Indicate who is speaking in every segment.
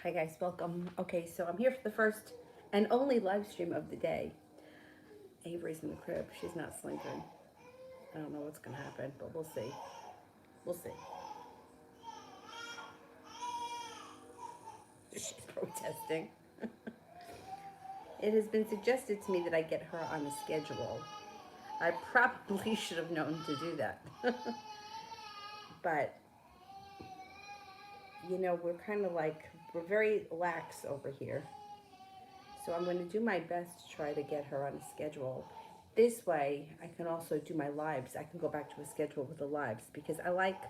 Speaker 1: Hi guys, welcome. Okay, so I'm here for the first and only live stream of the day. Avery's in the crib. She's not slinking. I don't know what's going to happen, but we'll see. We'll see. She's protesting. It has been suggested to me that I get her on a schedule. I probably should have known to do that. But, you know, we're very lax over here. So I'm going to do my best to try to get her on a schedule. This way, I can also do my lives. I can go back to a schedule with the lives because I like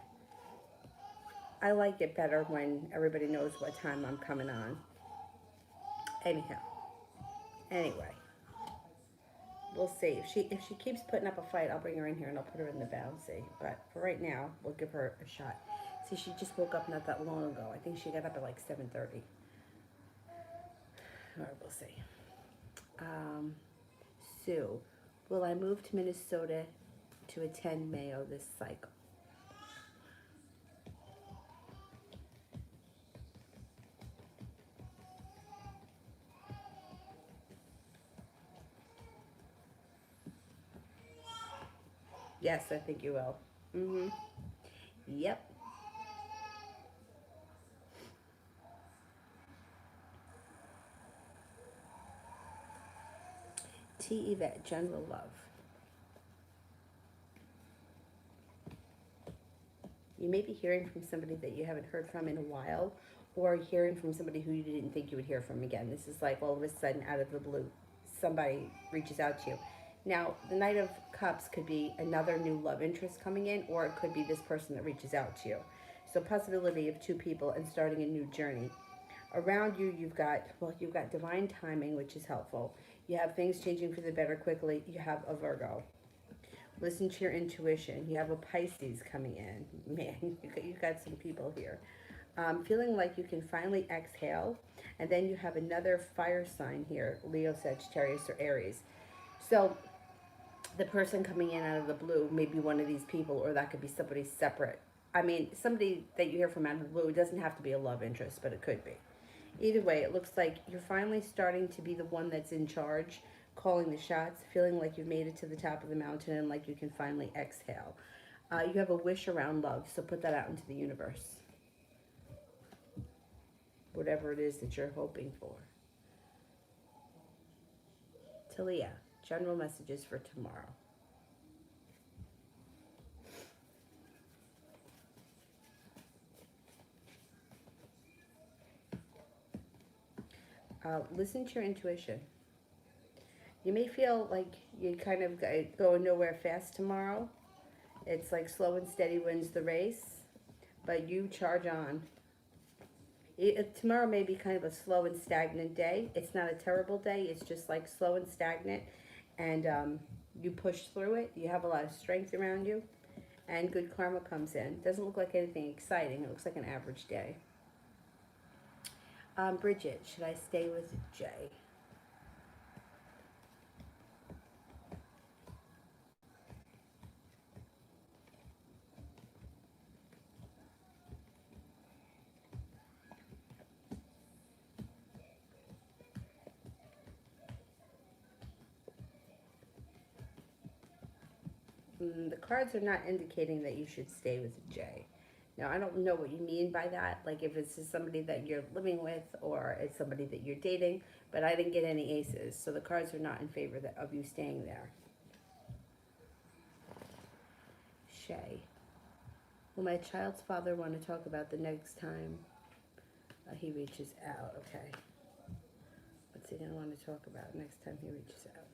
Speaker 1: it better when everybody knows what time I'm coming on. Anyhow, anyway, we'll see. If she keeps putting up a fight, I'll bring her in here and I'll put her in the bouncy. But for right now, we'll give her a shot. See, she just woke up not that long ago. I think she got up at like 7:30. All right, we'll see. Sue, will I move to Minnesota to attend Mayo this cycle? Yes, I think you will. Mm-hmm. Yep. T. Yvette, general love. You may be hearing from somebody that you haven't heard from in a while, or hearing from somebody who you didn't think you would hear from again. This is like all of a sudden, out of the blue, somebody reaches out to you. Now, the Knight of Cups could be another new love interest coming in, or it could be this person that reaches out to you. So possibility of two people and starting a new journey. Around you, you've got divine timing, which is helpful. You have things changing for the better quickly. You have a Virgo. Listen to your intuition. You have a Pisces coming in. Man, you've got some people here. Feeling like you can finally exhale. And then you have another fire sign here, Leo, Sagittarius, or Aries. So the person coming in out of the blue may be one of these people, or that could be somebody separate. I mean, somebody that you hear from out of the blue. It doesn't have to be a love interest, but it could be. Either way, it looks like you're finally starting to be the one that's in charge, calling the shots, feeling like you've made it to the top of the mountain and like you can finally exhale. You have a wish around love, so put that out into the universe. Whatever it is that you're hoping for. Talia, general messages for tomorrow. Listen to your intuition. You may feel like you kind of going nowhere fast tomorrow. It's like slow and steady wins the race, but you charge on. Tomorrow may be kind of a slow and stagnant day. It's not a terrible day. It's just like slow and stagnant, and you push through it. You have a lot of strength around you, and good karma comes in. Doesn't look like anything exciting. It looks like an average day. Bridget, should I stay with Jay? The cards are not indicating that you should stay with Jay. Now, I don't know what you mean by that, like if it's somebody that you're living with or it's somebody that you're dating, but I didn't get any aces, so the cards are not in favor of you staying there. Shay. Will my child's father want to talk about the next time he reaches out? Okay. What's he going to want to talk about next time he reaches out?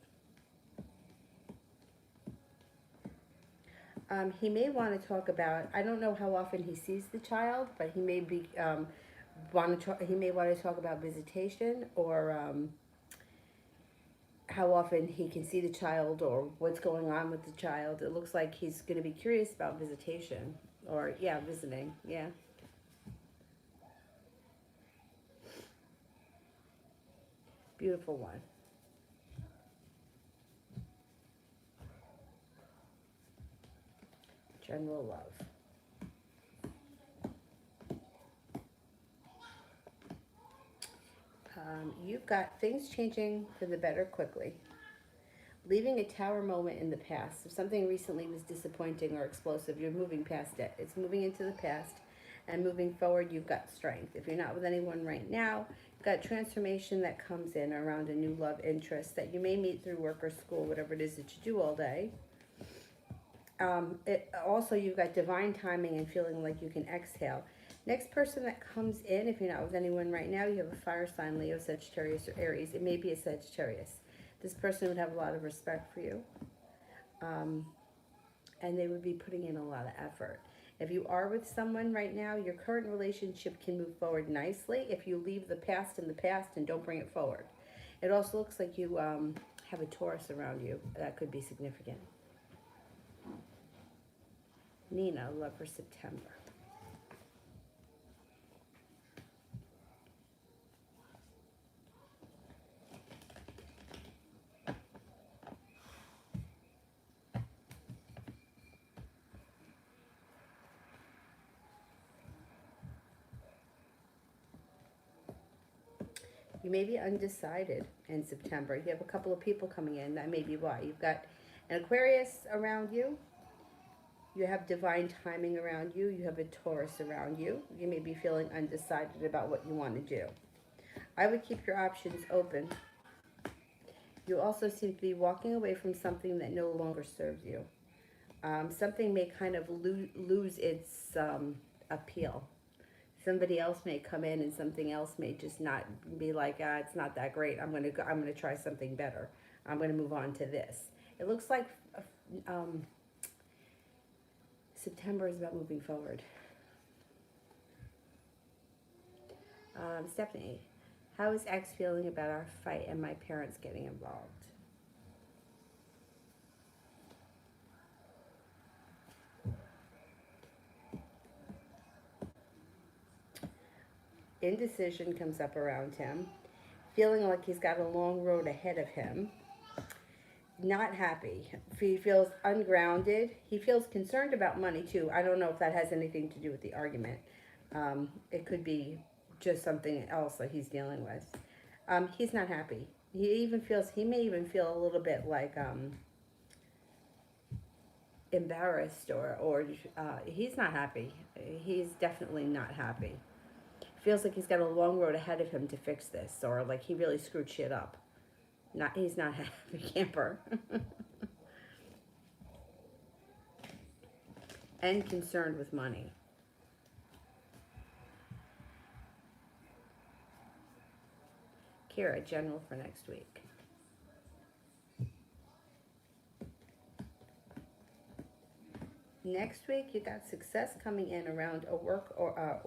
Speaker 1: He may want to talk about, I don't know how often he sees the child, but he may be he may want to talk about visitation, or how often he can see the child, or what's going on with the child. It looks like he's going to be curious about visitation, or yeah, visiting. Yeah. Beautiful one. General love. You've got things changing for the better quickly. Leaving a tower moment in the past. If something recently was disappointing or explosive, you're moving past it. It's moving into the past, and moving forward, you've got strength. If you're not with anyone right now, you've got transformation that comes in around a new love interest that you may meet through work or school, whatever it is that you do all day. Also, you've got divine timing and feeling like you can exhale. Next person that comes in, if you're not with anyone right now, you have a fire sign, Leo, Sagittarius, or Aries. It may be a Sagittarius. This person would have a lot of respect for you, and they would be putting in a lot of effort. If you are with someone right now, your current relationship can move forward nicely if you leave the past in the past and don't bring it forward. It also looks like you have a Taurus around you. That could be significant. Nina, love for September. You may be undecided in September. You have a couple of people coming in. That may be why. You've got an Aquarius around you. You have divine timing around you. You have a Taurus around you. You may be feeling undecided about what you want to do. I would keep your options open. You also seem to be walking away from something that no longer serves you. Something may kind of lose its appeal. Somebody else may come in, and something else may just not be like, it's not that great. I'm gonna try something better. I'm gonna move on to this. It looks like September is about moving forward. Stephanie, how is X feeling about our fight and my parents getting involved? Indecision comes up around him, feeling like he's got a long road ahead of him. Not happy. He feels ungrounded. He feels concerned about money too. I don't know if that has anything to do with the argument. It could be just something else that he's dealing with. He's not happy. He may even feel a little bit like embarrassed or he's not happy. He's definitely not happy. Feels like he's got a long road ahead of him to fix this, or like he really screwed shit up. He's not a happy camper. And concerned with money. Kira, general for next week. Next week, you got success coming in around a work or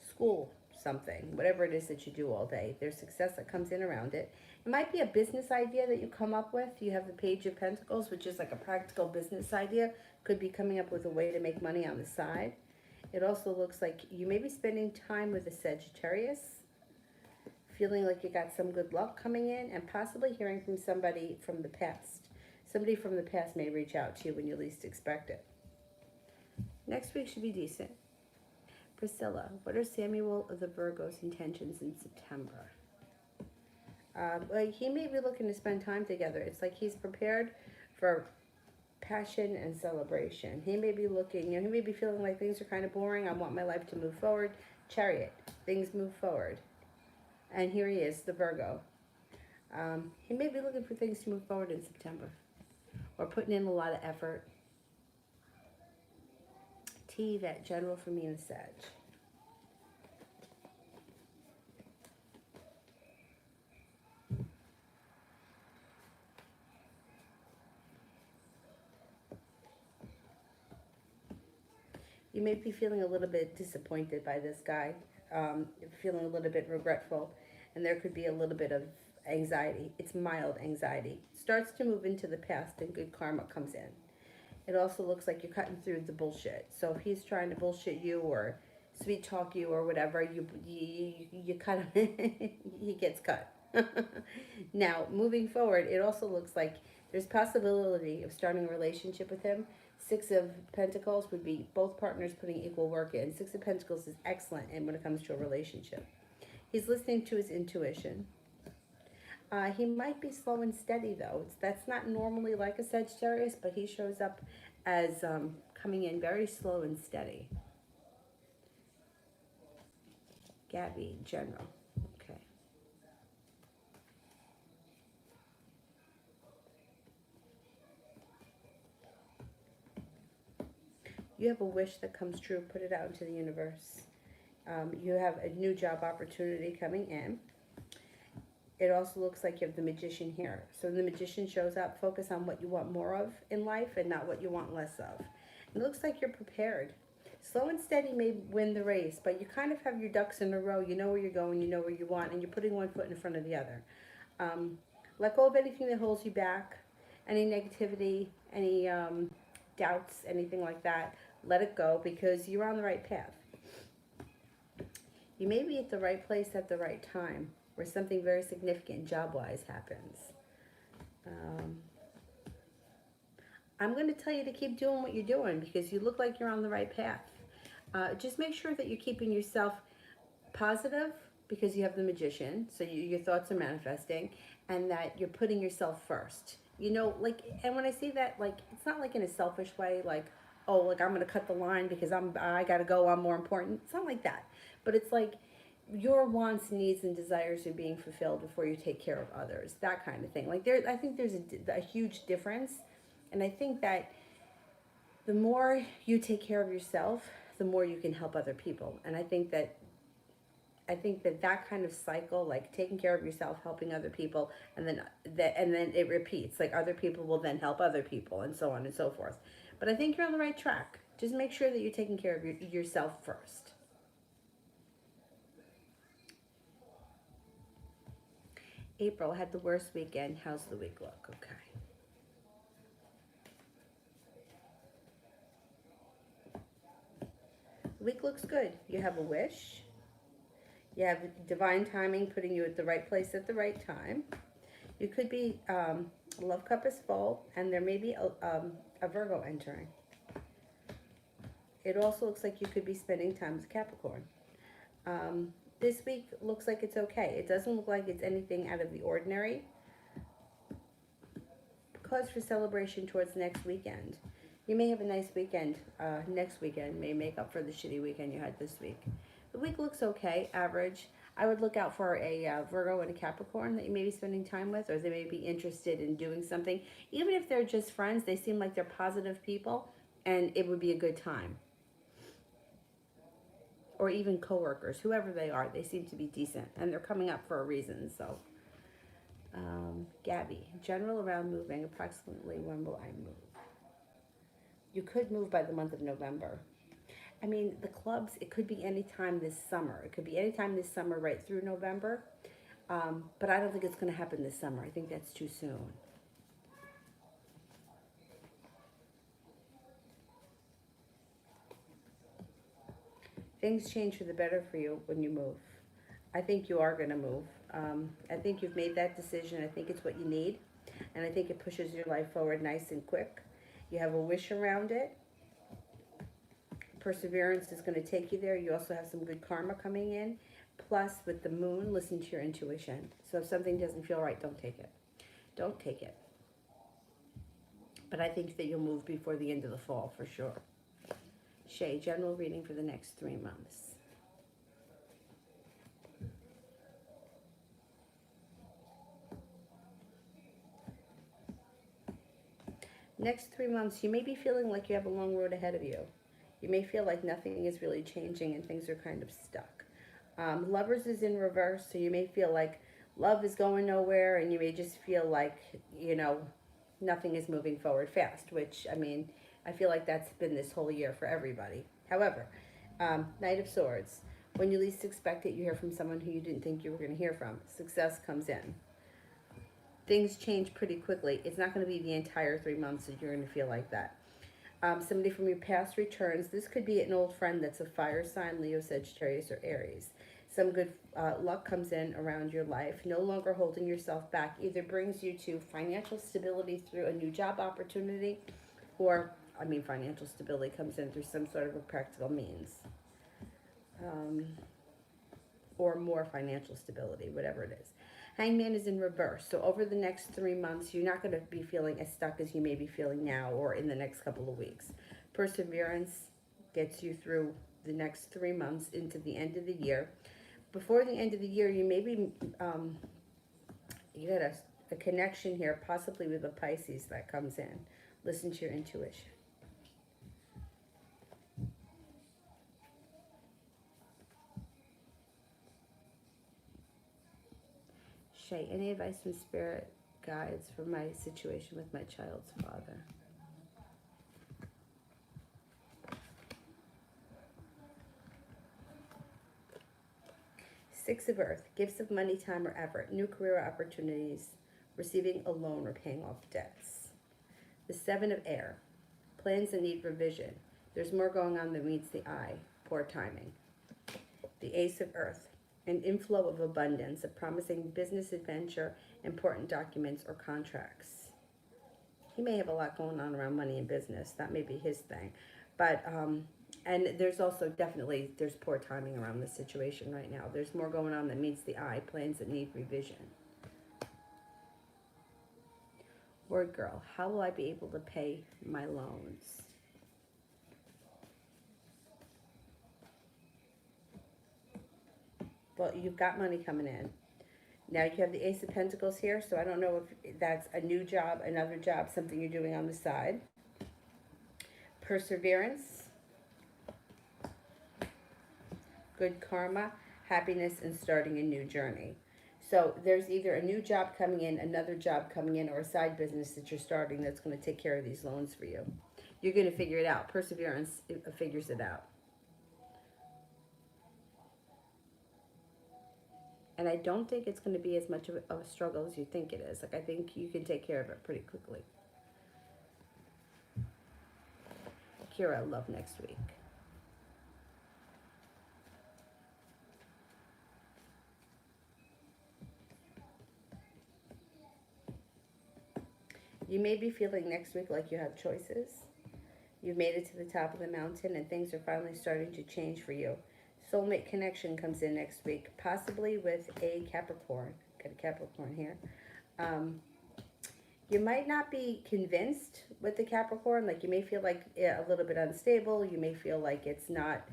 Speaker 1: school something, whatever it is that you do all day. There's success that comes in around it. It might be a business idea that you come up with. You have the Page of Pentacles, which is like a practical business idea. Could be coming up with a way to make money on the side. It also looks like you may be spending time with a Sagittarius, feeling like you got some good luck coming in, and possibly hearing from somebody from the past. Somebody from the past may reach out to you when you least expect it. Next week should be decent. Priscilla, what are Samuel of the Virgo's intentions in September? Well, he may be looking to spend time together. It's like he's prepared for passion and celebration. He may be looking, he may be feeling like things are kind of boring. I want my life to move forward. Chariot, things move forward. And here he is, the Virgo. He may be looking for things to move forward in September, or putting in a lot of effort. T, that general for me and Sag. You may be feeling a little bit disappointed by this guy, feeling a little bit regretful, and there could be a little bit of anxiety. It's mild anxiety. Starts to move into the past, and good karma comes in. It also looks like you're cutting through the bullshit. So if he's trying to bullshit you or sweet talk you or whatever, you cut him. He gets cut. Now, moving forward, it also looks like there's possibility of starting a relationship with him. Six of Pentacles would be both partners putting equal work in. Six of Pentacles is excellent and when it comes to a relationship. He's listening to his intuition. He might be slow and steady though. That's not normally like a Sagittarius, but he shows up as coming in very slow and steady. Gabby, general. Okay. You have a wish that comes true. Put it out into the universe. You have a new job opportunity coming in. It also looks like you have the Magician here. So the Magician shows up. Focus on what you want more of in life and not what you want less of. It looks like you're prepared. Slow and steady may win the race, but you kind of have your ducks in a row. You know where you're going, you know where you want, and you're putting one foot in front of the other. Let go of anything that holds you back, any negativity, any doubts, anything like that. Let it go because you're on the right path. You may be at the right place at the right time where something very significant job-wise happens. I'm going to tell you to keep doing what you're doing because you look like you're on the right path. Just make sure that you're keeping yourself positive because you have the Magician, so your thoughts are manifesting, and that you're putting yourself first. You know, like, and when I say that, like, it's not like in a selfish way, like, oh, like I'm going to cut the line because I got to go, I'm more important. It's not like that. But it's like your wants, needs, and desires are being fulfilled before you take care of others. That kind of thing. Like I think there's a huge difference. And I think that the more you take care of yourself, the more you can help other people. And I think that that kind of cycle, like taking care of yourself, helping other people, and then it repeats. Like other people will then help other people, and so on and so forth. But I think you're on the right track. Just make sure that you're taking care of yourself first. April had the worst weekend. How's the week look? Okay. The week looks good. You have a wish. You have divine timing putting you at the right place at the right time. You could be, love cup is full, and there may be a Virgo entering. It also looks like you could be spending time with Capricorn. This week looks like it's okay. It doesn't look like it's anything out of the ordinary. Cause for celebration towards next weekend. You may have a nice weekend. Next weekend may make up for the shitty weekend you had this week. The week looks okay, average. I would look out for a Virgo and a Capricorn that you may be spending time with, or they may be interested in doing something. Even if they're just friends, they seem like they're positive people, and it would be a good time. Or even coworkers, whoever they are, they seem to be decent, and they're coming up for a reason. So, Gabby, general around moving, approximately when will I move? You could move by the month of November. I mean, the clubs, it could be any time this summer. It could be any time this summer right through November. But I don't think it's going to happen this summer. I think that's too soon. Things change for the better for you when you move. I think you are going to move. I think you've made that decision. I think it's what you need. And I think it pushes your life forward nice and quick. You have a wish around it. Perseverance is going to take you there. You also have some good karma coming in. Plus, with the moon, listen to your intuition. So if something doesn't feel right, don't take it. Don't take it. But I think that you'll move before the end of the fall for sure. Shay, general reading for the next 3 months. Next 3 months, you may be feeling like you have a long road ahead of you. You may feel like nothing is really changing and things are kind of stuck. Lovers is in reverse, so you may feel like love is going nowhere, and you may just feel like, you know, nothing is moving forward fast, which, I mean, I feel like that's been this whole year for everybody. However, Knight of Swords. When you least expect it, you hear from someone who you didn't think you were going to hear from. Success comes in. Things change pretty quickly. It's not going to be the entire 3 months that you're going to feel like that. Somebody from your past returns. This could be an old friend that's a fire sign, Leo, Sagittarius, or Aries. Some good luck comes in around your life. No longer holding yourself back either brings you to financial stability through a new job opportunity, or, I mean, financial stability comes in through some sort of a practical means. or more financial stability, whatever it is. Hangman is in reverse. So over the next 3 months, you're not going to be feeling as stuck as you may be feeling now or in the next couple of weeks. Perseverance gets you through the next 3 months into the end of the year. Before the end of the year, you may be, you got a connection here, possibly with a Pisces that comes in. Listen to your intuition. Shay, any advice from spirit guides for my situation with my child's father? Six of Earth, gifts of money, time, or effort, new career opportunities, receiving a loan or paying off debts. The Seven of Air, plans that need revision. There's more going on than meets the eye, poor timing. The Ace of Earth, an inflow of abundance, a promising business adventure, important documents or contracts. He may have a lot going on around money and business. That may be his thing. But, and there's also definitely, there's poor timing around this situation right now. There's more going on than meets the eye, plans that need revision. Word girl, how will I be able to pay my loans? Well, you've got money coming in. Now you have the Ace of Pentacles here, so I don't know if that's a new job, another job, something you're doing on the side. Perseverance, good karma, happiness, and starting a new journey. So there's either a new job coming in, another job coming in, or a side business that you're starting that's going to take care of these loans for you. You're going to figure it out. Perseverance figures it out. And I don't think it's going to be as much of a struggle as you think it is. Like, I think you can take care of it pretty quickly. Kira, love next week. You may be feeling next week like you have choices. You've made it to the top of the mountain and things are finally starting to change for you. Soulmate connection comes in next week, possibly with a Capricorn. Got a Capricorn here. You might not be convinced with the Capricorn. Like, you may feel like a little bit unstable. You may feel like it's not,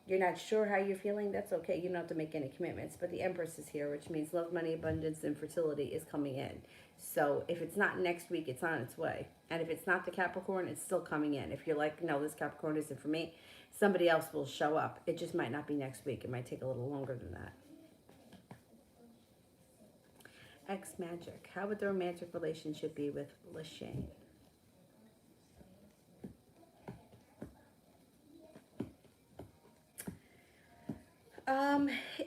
Speaker 1: you're not sure how you're feeling. That's okay. You don't have to make any commitments. But the Empress is here, which means love, money, abundance, and fertility is coming in. So if it's not next week, it's on its way. And if it's not the Capricorn, it's still coming in. If you're like, no, this Capricorn isn't for me, somebody else will show up. It just might not be next week. It might take a little longer than that. X-Magic. How would the romantic relationship be with Lashane?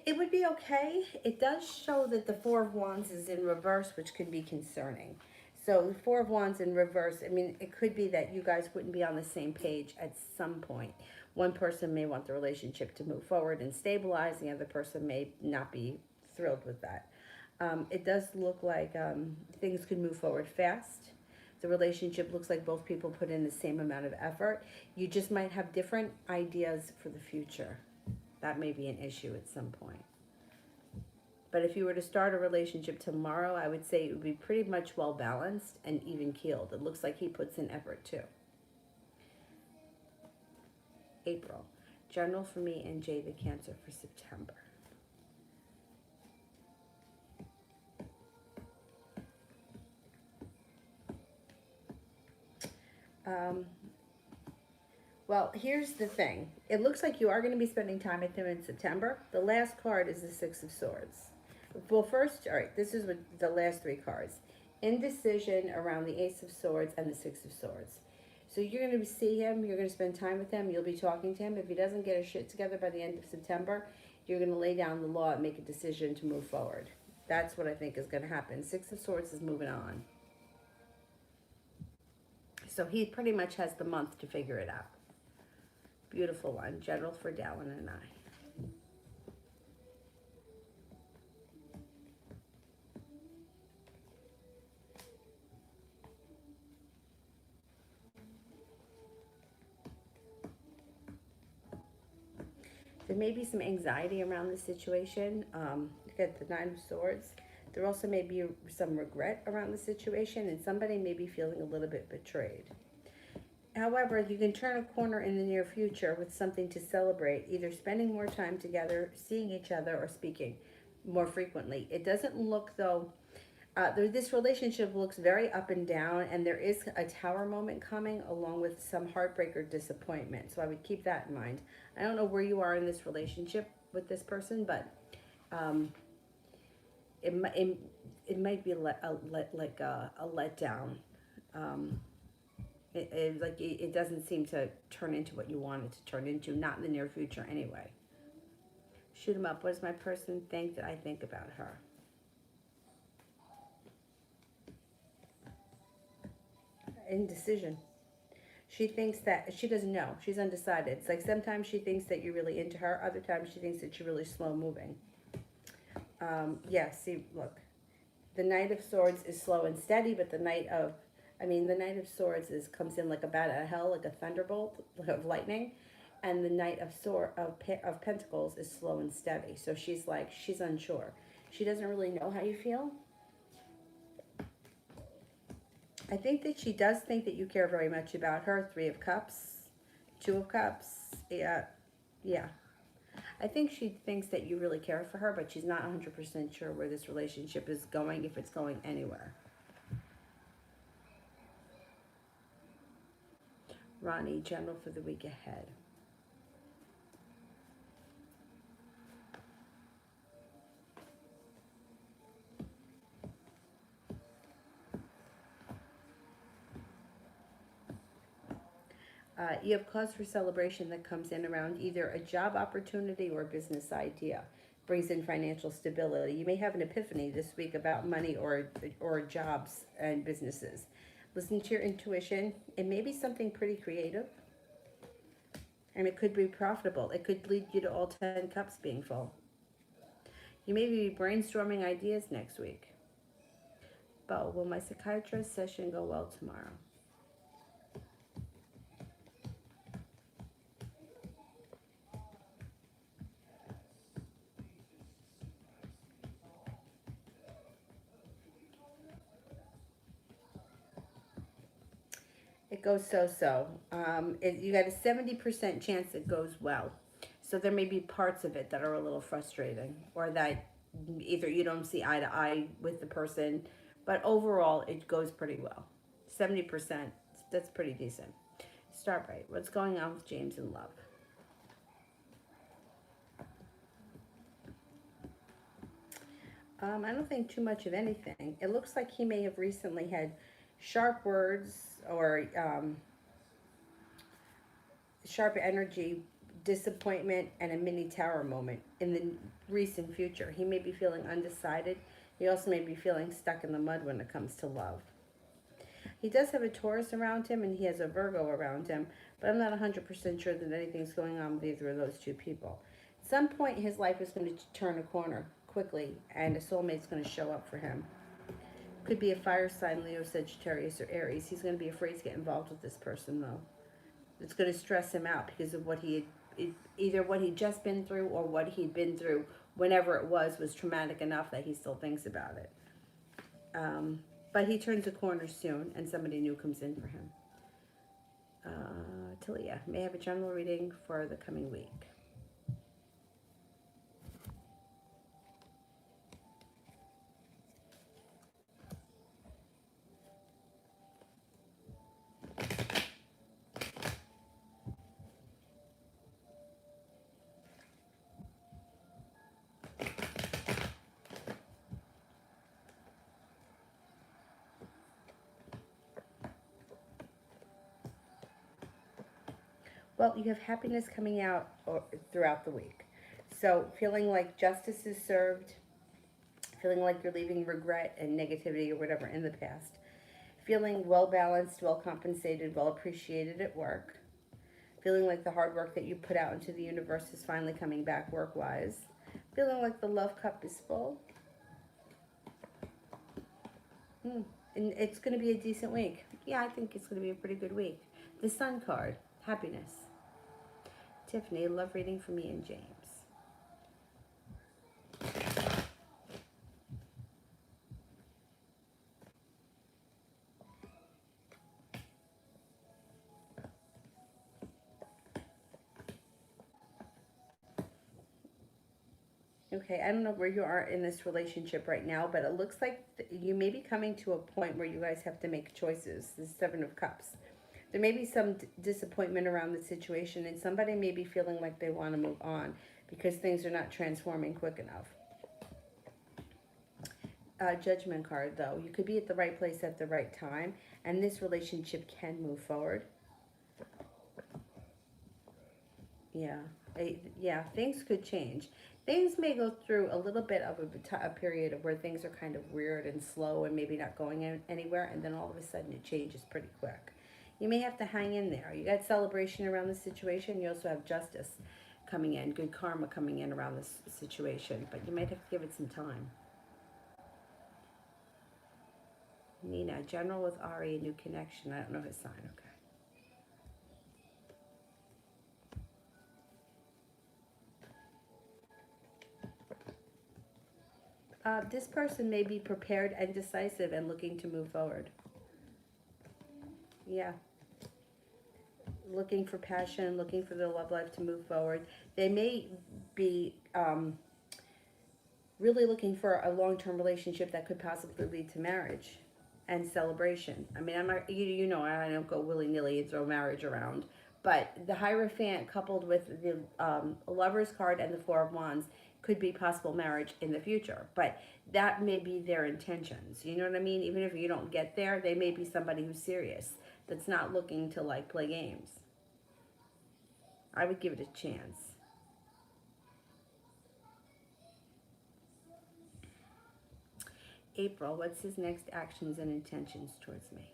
Speaker 1: It would be okay. It does show that the Four of Wands is in reverse, which could be concerning. So the Four of Wands in reverse, I mean, it could be that you guys wouldn't be on the same page at some point. One person may want the relationship to move forward and stabilize. The other person may not be thrilled with that. It does look like things could move forward fast. The relationship looks like both people put in the same amount of effort. You just might have different ideas for the future. That may be an issue at some point. But if you were to start a relationship tomorrow, I would say it would be pretty much well balanced and even keeled. It looks like he puts in effort too. April. General for me and Jay the Cancer for September. Well, here's the thing. It looks like you are going to be spending time with him in September. The last card is the Six of Swords. Well, first, all right, this is what the last three cards. Indecision around the Ace of Swords and the Six of Swords. So you're going to see him. You're going to spend time with him. You'll be talking to him. If he doesn't get his shit together by the end of September, you're going to lay down the law and make a decision to move forward. That's what I think is going to happen. Six of Swords is moving on. So he pretty much has the month to figure it out. Beautiful one. General for Dallin and I. The may be some anxiety around the situation. Look at the Nine of Swords. There also may be some regret around the situation, and somebody may be feeling a little bit betrayed. However, you can turn a corner in the near future with something to celebrate, either spending more time together, seeing each other, or speaking more frequently. It doesn't look, though, this relationship looks very up and down, and there is a tower moment coming along with some heartbreak or disappointment. So I would keep that in mind. I don't know where you are in this relationship with this person, but it might be like a letdown. It doesn't seem to turn into what you want it to turn into, not in the near future anyway. Shoot 'em up. What does my person think that I think about her? Indecision. She thinks that she doesn't know. She's undecided. It's like sometimes she thinks that you're really into her. Other times she thinks that you're really slow moving. Yeah, see, look. The Knight of Swords is slow and steady, but the Knight of Swords comes in like a bat out of hell, like a thunderbolt of lightning. And the Knight of Pentacles is slow and steady. So she's unsure. She doesn't really know how you feel. I think that she does think that you care very much about her. 3 of Cups, 2 of Cups. Yeah. I think she thinks that you really care for her, but she's not 100% sure where this relationship is going, if it's going anywhere. Ronnie, general for the week ahead. You have cause for celebration that comes in around either a job opportunity or a business idea. Brings in financial stability. You may have an epiphany this week about money or jobs and businesses. Listen to your intuition. It may be something pretty creative. And it could be profitable. It could lead you to all 10 cups being full. You may be brainstorming ideas next week. Bo, will my psychiatrist session go well tomorrow? It goes so-so. You got a 70% chance it goes well. So there may be parts of it that are a little frustrating, or that either you don't see eye to eye with the person, but overall it goes pretty well. 70%, that's pretty decent. Start right. What's going on with James in love? I don't think too much of anything. It looks like he may have recently had sharp words or sharp energy, disappointment, and a mini tower moment in the recent future. He may be feeling undecided. He also may be feeling stuck in the mud when it comes to love. He does have a Taurus around him, and he has a Virgo around him, but I'm not 100% sure that anything's going on with either of those two people. At some point, his life is going to turn a corner quickly, and a soulmate's going to show up for him. Could be a fire sign, Leo, Sagittarius, or Aries. He's going to be afraid to get involved with this person, though. It's going to stress him out because of what either what he'd just been through or what he'd been through whenever it was traumatic enough that he still thinks about it. But he turns a corner soon, and somebody new comes in for him. Talia, may have a general reading for the coming week. Well, you have happiness coming out throughout the week. So feeling like justice is served, feeling like you're leaving regret and negativity or whatever in the past, feeling well-balanced, well-compensated, well-appreciated at work, feeling like the hard work that you put out into the universe is finally coming back work-wise, feeling like the love cup is full. And it's going to be a decent week. Yeah, I think it's going to be a pretty good week. The Sun card, happiness. Tiffany, love reading for me and James. Okay, I don't know where you are in this relationship right now, but it looks like you may be coming to a point where you guys have to make choices. The Seven of Cups. There may be some disappointment around the situation, and somebody may be feeling like they want to move on because things are not transforming quick enough. Judgment card, though. You could be at the right place at the right time, and this relationship can move forward. Yeah. Yeah, things could change. Things may go through a little bit of a period where things are kind of weird and slow and maybe not going anywhere, and then all of a sudden it changes pretty quick. You may have to hang in there. You got celebration around the situation. You also have justice coming in, good karma coming in around this situation, but you might have to give it some time. Nina, general with Ari, a new connection. I don't know his sign. Okay. This person may be prepared and decisive and looking to move forward. Yeah. Looking for passion, looking for their love life to move forward. They may be really looking for a long-term relationship that could possibly lead to marriage and celebration. I mean, I'm not, you know, I don't go willy-nilly and throw marriage around. But the Hierophant coupled with the Lover's card and the Four of Wands could be possible marriage in the future. But that may be their intentions. You know what I mean? Even if you don't get there, they may be somebody who's serious, that's not looking to, like, play games. I would give it a chance. April, what's his next actions and intentions towards me?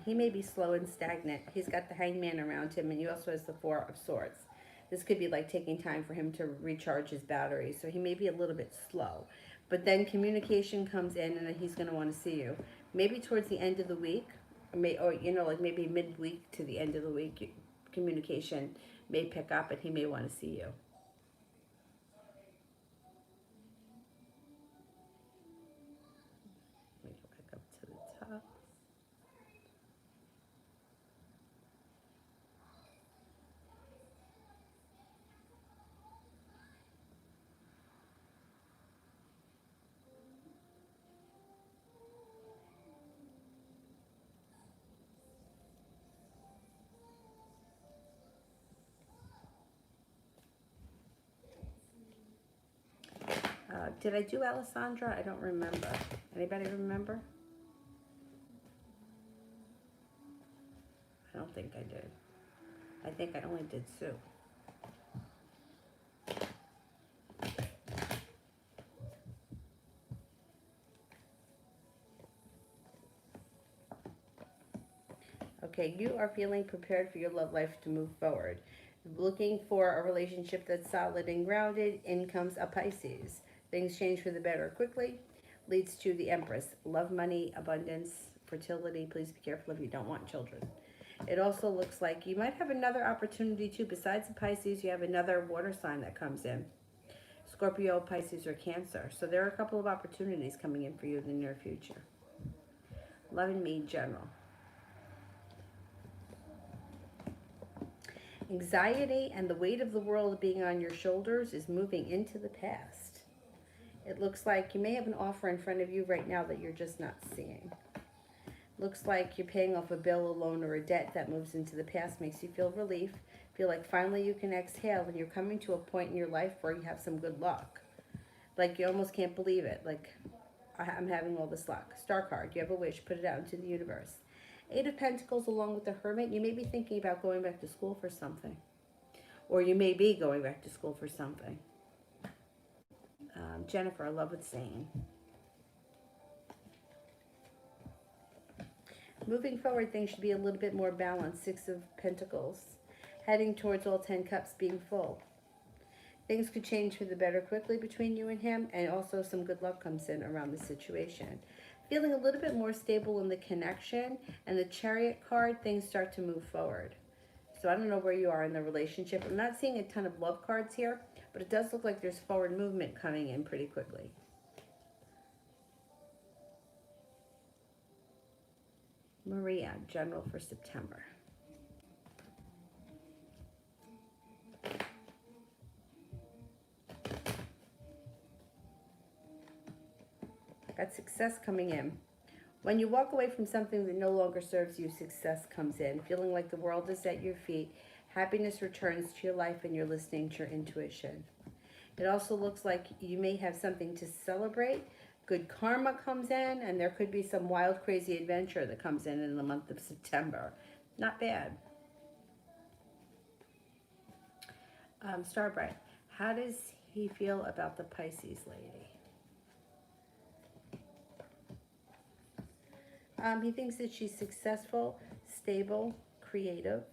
Speaker 1: He may be slow and stagnant. He's got the Hangman around him, and he also has the Four of Swords. This could be like taking time for him to recharge his batteries, so he may be a little bit slow. But then communication comes in, and then he's going to want to see you. Maybe towards the end of the week, or you know, like maybe midweek to the end of the week, communication may pick up, and he may want to see you. Let me go back up to the top. Did I do Alessandra? I don't remember. Anybody remember? I don't think I did. I think I only did Sue. Okay, you are feeling prepared for your love life to move forward. Looking for a relationship that's solid and grounded. In comes a Pisces. Things change for the better quickly. Leads to the Empress. Love, money, abundance, fertility. Please be careful if you don't want children. It also looks like you might have another opportunity too. Besides the Pisces, you have another water sign that comes in. Scorpio, Pisces, or Cancer. So there are a couple of opportunities coming in for you in the near future. Love and me, general. Anxiety and the weight of the world being on your shoulders is moving into the past. It looks like you may have an offer in front of you right now that you're just not seeing. Looks like you're paying off a bill, a loan, or a debt that moves into the past, makes you feel relief. Feel like finally you can exhale and you're coming to a point in your life where you have some good luck. Like you almost can't believe it. Like, I'm having all this luck. Star card, you have a wish, put it out into the universe. Eight of Pentacles along with the Hermit. You may be thinking about going back to school for something. Or you may be going back to school for something. Jennifer, love with Sane. Moving forward, things should be a little bit more balanced. Six of Pentacles. Heading towards all 10 cups being full. Things could change for the better quickly between you and him. And also some good luck comes in around the situation. Feeling a little bit more stable in the connection. And the Chariot card, things start to move forward. So I don't know where you are in the relationship. I'm not seeing a ton of love cards here. But it does look like there's forward movement coming in pretty quickly. Maria, general for September. Got success coming in. When you walk away from something that no longer serves you, success comes in. Feeling like the world is at your feet, happiness returns to your life and you're listening to your intuition. It also looks like you may have something to celebrate. Good karma comes in, and there could be some wild, crazy adventure that comes in the month of September. Not bad. Starbright, how does he feel about the Pisces lady? He thinks that she's successful, stable, creative,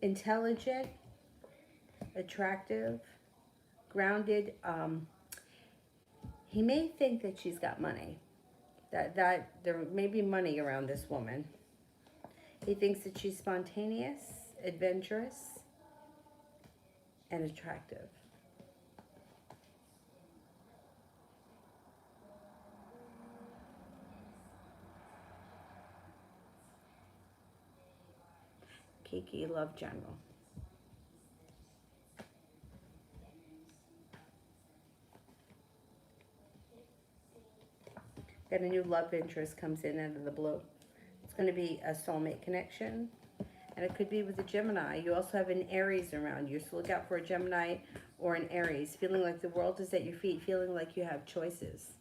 Speaker 1: intelligent, attractive, grounded. He may think that she's got money, that there may be money around this woman. He thinks that she's spontaneous, adventurous, and attractive. Kiki, love general. Got a new love interest comes in out of the blue. It's going to be a soulmate connection, and it could be with a Gemini. You also have an Aries around you, so look out for a Gemini or an Aries. Feeling like the world is at your feet, feeling like you have choices.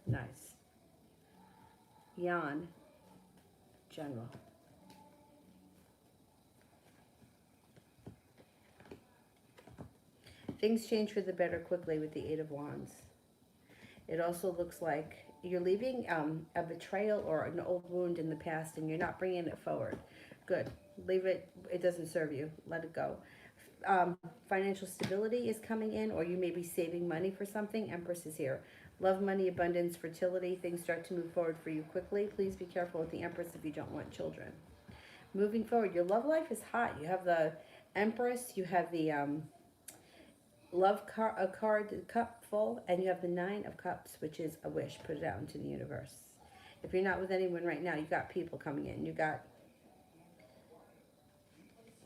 Speaker 1: Nice. Jan, general. Things change for the better quickly with the Eight of Wands. It also looks like you're leaving a betrayal or an old wound in the past and you're not bringing it forward. Good. Leave it. It doesn't serve you. Let it go. Financial stability is coming in, or you may be saving money for something. Empress is here. Love, money, abundance, fertility. Things start to move forward for you quickly. Please be careful with the Empress if you don't want children. Moving forward, your love life is hot. You have the Empress. You have the love card, the cup full, and you have the Nine of Cups, which is a wish. Put it out into the universe. If you're not with anyone right now, you got people coming in. You got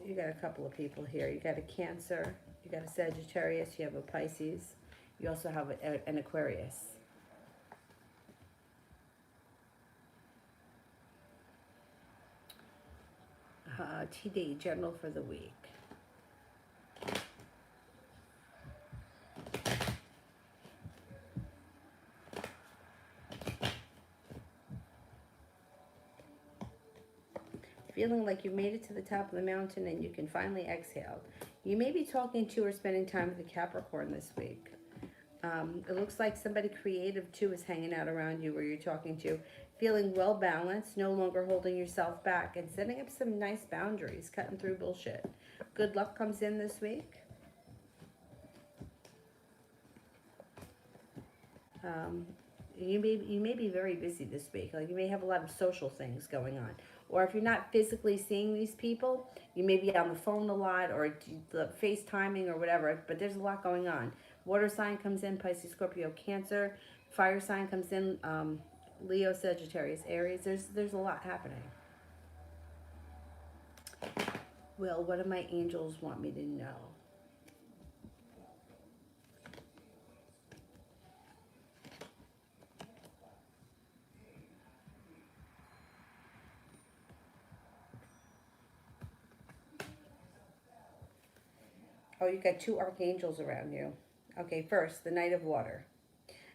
Speaker 1: a couple of people here. You got a Cancer, you got a Sagittarius, you have a Pisces, you also have an Aquarius. TD, general for the week. Feeling like you've made it to the top of the mountain and you can finally exhale. You may be talking to or spending time with a Capricorn this week. It looks like somebody creative too is hanging out around you where you're talking to. Feeling well balanced, no longer holding yourself back, and setting up some nice boundaries, cutting through bullshit. Good luck comes in this week. You may be very busy this week. Like you may have a lot of social things going on. Or if you're not physically seeing these people, you may be on the phone a lot or the FaceTiming or whatever, but there's a lot going on. Water sign comes in, Pisces, Scorpio, Cancer. Fire sign comes in, Leo, Sagittarius, Aries. There's a lot happening. Well, what do my angels want me to know? Oh, you got two archangels around you. Okay, first, the Knight of Water.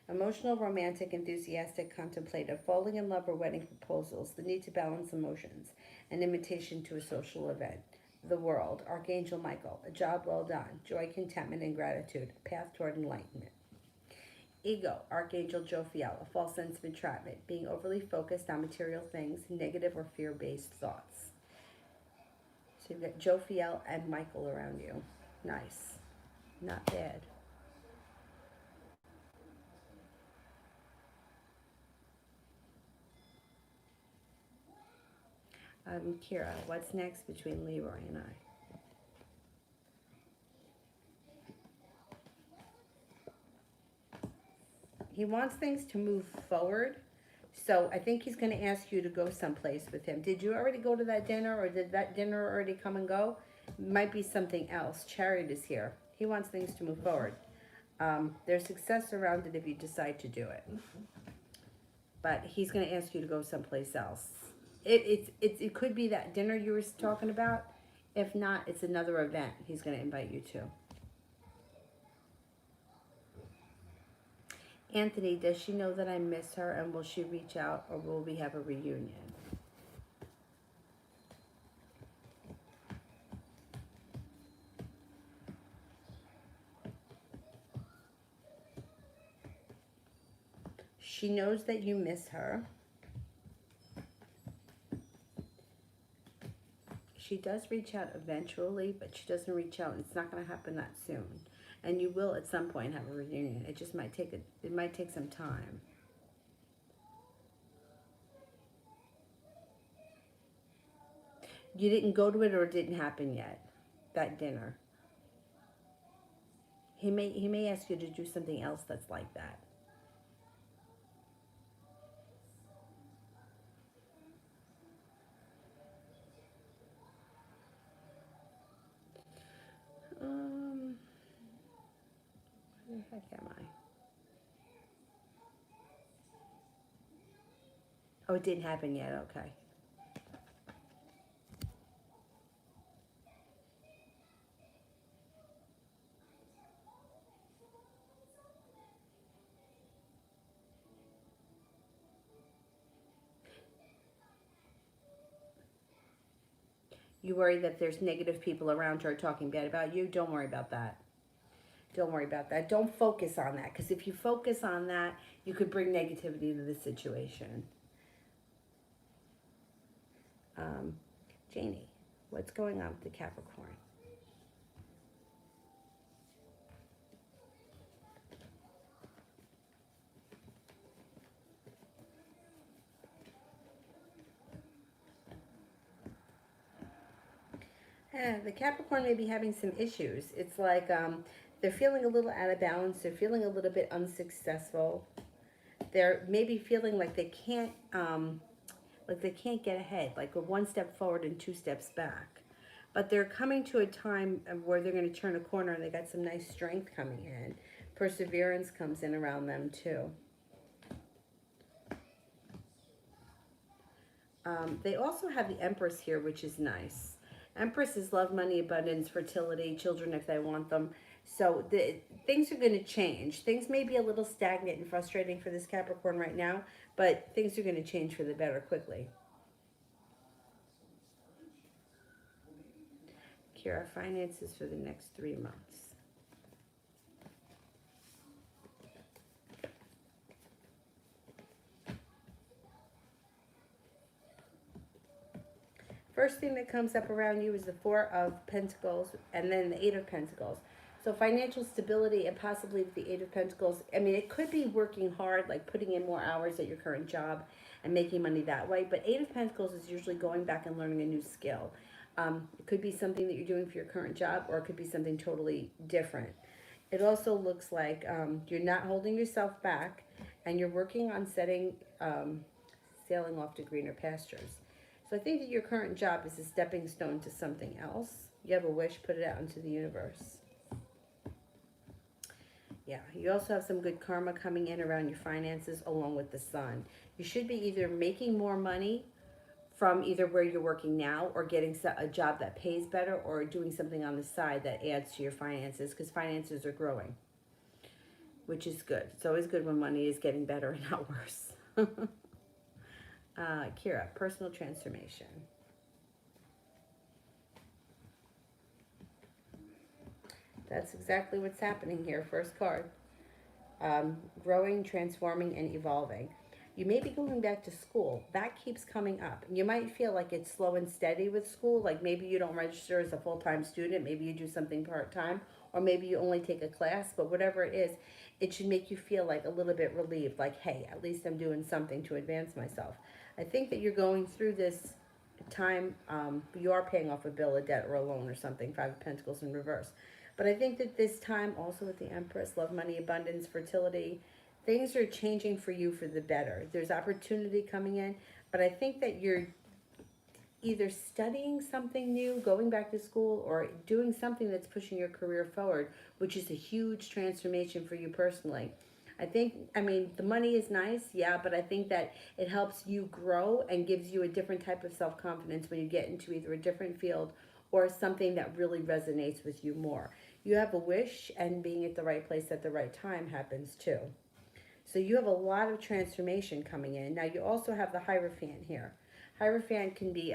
Speaker 1: Emotional, romantic, enthusiastic, contemplative, falling in love or wedding proposals, the need to balance emotions, an invitation to a social event. The World, Archangel Michael, a job well done, joy, contentment, and gratitude, a path toward enlightenment. Ego, Archangel Jophiel, a false sense of entrapment, being overly focused on material things, negative or fear-based thoughts. So you've got Jophiel and Michael around you. Nice. Not bad. Kira, what's next between Leroy and I? He wants things to move forward So I think he's going to ask you to go someplace with him. Did you already go to that dinner, or did that dinner already come and go? Might be something else. Chariot is here. He wants things to move forward. There's success around it if you decide to do it. But he's going to ask you to go someplace else. It could be that dinner you were talking about. If not, it's another event he's going to invite you to. Anthony, does she know that I miss her, and will she reach out, or will we have a reunion? She knows that you miss her. She does reach out eventually, but she doesn't reach out, and it's not going to happen that soon. And you will at some point have a reunion. It just might take it might take some time. You didn't go to it, or it didn't happen yet, that dinner. He may ask you to do something else that's like that. Where the heck am I? Oh, it didn't happen yet. Okay. You worry that there's negative people around her talking bad about you. Don't worry about that. Don't worry about that. Don't focus on that, because if you focus on that, you could bring negativity to the situation. Janie, what's going on with the Capricorn? The Capricorn may be having some issues. It's like they're feeling a little out of balance. They're feeling a little bit unsuccessful. They're maybe feeling like they can't get ahead, like a one step forward and two steps back. But they're coming to a time where they're going to turn a corner, and they got some nice strength coming in. Perseverance comes in around them too. They also have the Empress here, which is nice. Empress is love, money, abundance, fertility, children if they want them. So things are going to change. Things may be a little stagnant and frustrating for this Capricorn right now, but things are going to change for the better quickly. Kira, finances for the next 3 months. First thing that comes up around you is the Four of Pentacles, and then the Eight of Pentacles. So financial stability, and possibly the Eight of Pentacles. I mean, it could be working hard, like putting in more hours at your current job and making money that way. But Eight of Pentacles is usually going back and learning a new skill. It could be something that you're doing for your current job, or it could be something totally different. It also looks like you're not holding yourself back, and you're working on sailing off to greener pastures. So I think that your current job is a stepping stone to something else. You have a wish, put it out into the universe. Yeah, you also have some good karma coming in around your finances along with the sun. You should be either making more money from either where you're working now, or getting a job that pays better, or doing something on the side that adds to your finances, because finances are growing, which is good. It's always good when money is getting better and not worse. Kira, personal transformation. That's exactly what's happening here. First card. Growing, transforming, and evolving. You may be going back to school. That keeps coming up. You might feel like it's slow and steady with school. Like maybe you don't register as a full-time student. Maybe you do something part-time. Or maybe you only take a class. But whatever it is, it should make you feel like a little bit relieved. Like, hey, at least I'm doing something to advance myself. I think that you're going through this time. You are paying off a bill, a debt, or a loan or something. Five of Pentacles in reverse. But I think that this time, also with the Empress, love, money, abundance, fertility, things are changing for you for the better. There's opportunity coming in, but I think that you're either studying something new, going back to school, or doing something that's pushing your career forward, which is a huge transformation for you personally. I mean, the money is nice, yeah, but I think that it helps you grow and gives you a different type of self-confidence when you get into either a different field or something that really resonates with you more. You have a wish, and being at the right place at the right time happens too. So you have a lot of transformation coming in. Now you also have the Hierophant here. Hierophant can be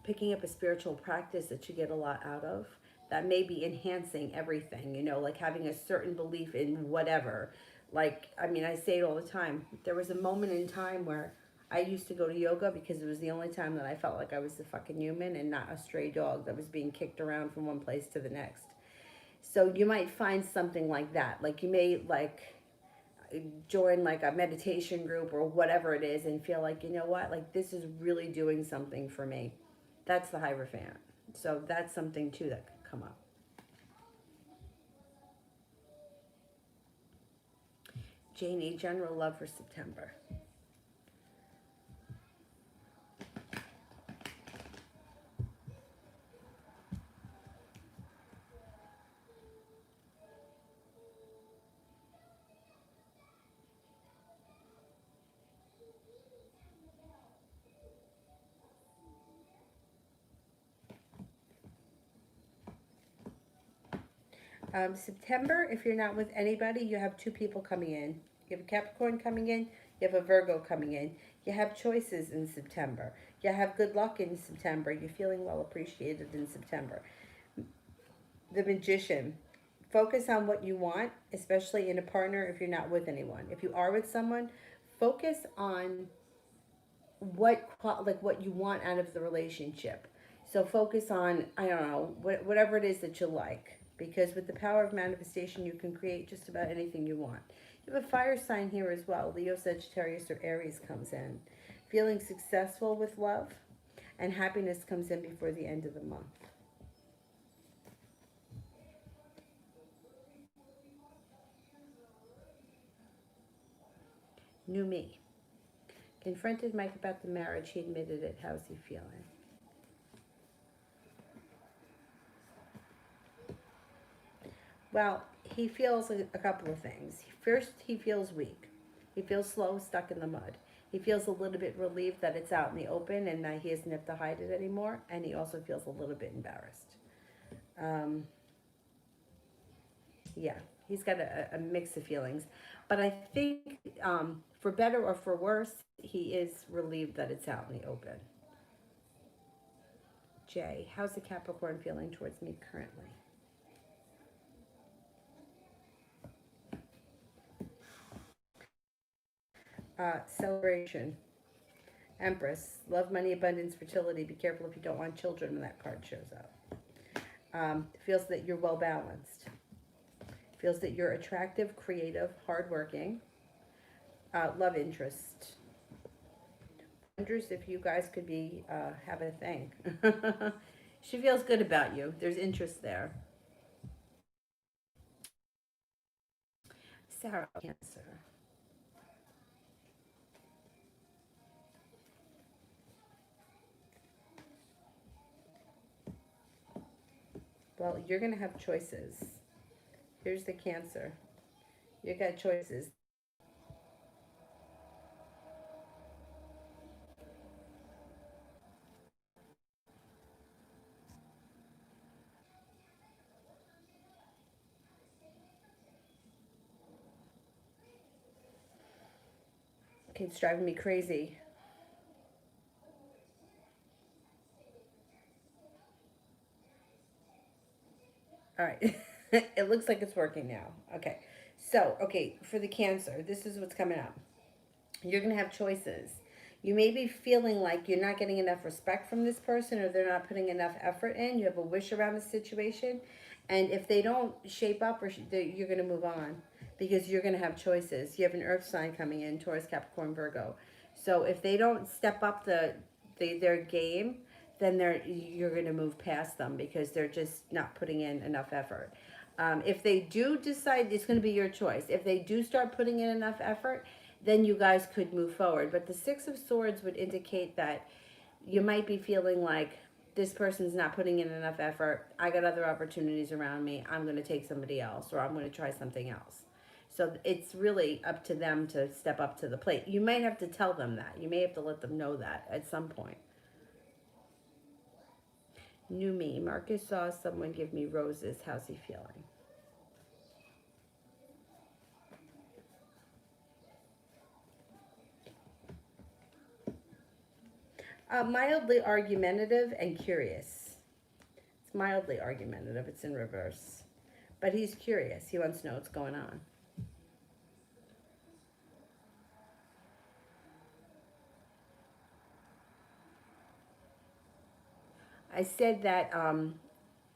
Speaker 1: picking up a spiritual practice that you get a lot out of. That may be enhancing everything, you know, like having a certain belief in whatever. Like, I mean, I say it all the time. There was a moment in time where I used to go to yoga because it was the only time that I felt like I was a fucking human and not a stray dog that was being kicked around from one place to the next. So you might find something like that. Like you may like join like a meditation group or whatever it is and feel like, you know what, like this is really doing something for me. That's the Hierophant. So that's something too that could come up. Janie, general love for September. September, if you're not with anybody, you have two people coming in. You have a Capricorn coming in, you have a Virgo coming in. You have choices in September. You have good luck in September. You're feeling well appreciated in September. The Magician. Focus on what you want, especially in a partner if you're not with anyone. If you are with someone, focus on what you want out of the relationship. So focus on, I don't know, whatever it is that you like. Because with the power of manifestation, you can create just about anything you want. You have a fire sign here as well. Leo, Sagittarius, or Aries comes in. Feeling successful with love, and happiness comes in before the end of the month. New me. Confronted Mike about the marriage. He admitted it. How's he feeling? Well, he feels a couple of things. First, he feels weak. He feels slow, stuck in the mud. He feels a little bit relieved that it's out in the open and that he doesn't have to hide it anymore. And he also feels a little bit embarrassed. Yeah, he's got a mix of feelings. But I think for better or for worse, he is relieved that it's out in the open. Jay, how's the Capricorn feeling towards me currently? Celebration. Empress. Love, money, abundance, fertility. Be careful if you don't want children when that card shows up. Feels that you're well balanced. Feels that you're attractive, creative, hardworking. Love interest. Wonders if you guys could be have a thing. She feels good about you. There's interest there. Sarah, Cancer. Well, you're going to have choices. Here's the Cancer. You got choices. Okay, it's driving me crazy. All right. It looks like it's working now. Okay. So, okay, for the Cancer, this is what's coming up. You're going to have choices. You may be feeling like you're not getting enough respect from this person or they're not putting enough effort in. You have a wish around the situation. And if they don't shape up, you're going to move on because you're going to have choices. You have an earth sign coming in, Taurus, Capricorn, Virgo. So if they don't step up their game, then you're going to move past them because they're just not putting in enough effort. If they do decide, it's going to be your choice. If they do start putting in enough effort, then you guys could move forward. But the Six of Swords would indicate that you might be feeling like this person's not putting in enough effort. I got other opportunities around me. I'm going to take somebody else, or I'm going to try something else. So it's really up to them to step up to the plate. You might have to tell them that. You may have to let them know that at some point. New me. Marcus saw someone give me roses. How's he feeling? Mildly argumentative and curious. It's mildly argumentative. It's in reverse. But he's curious. He wants to know what's going on. I said that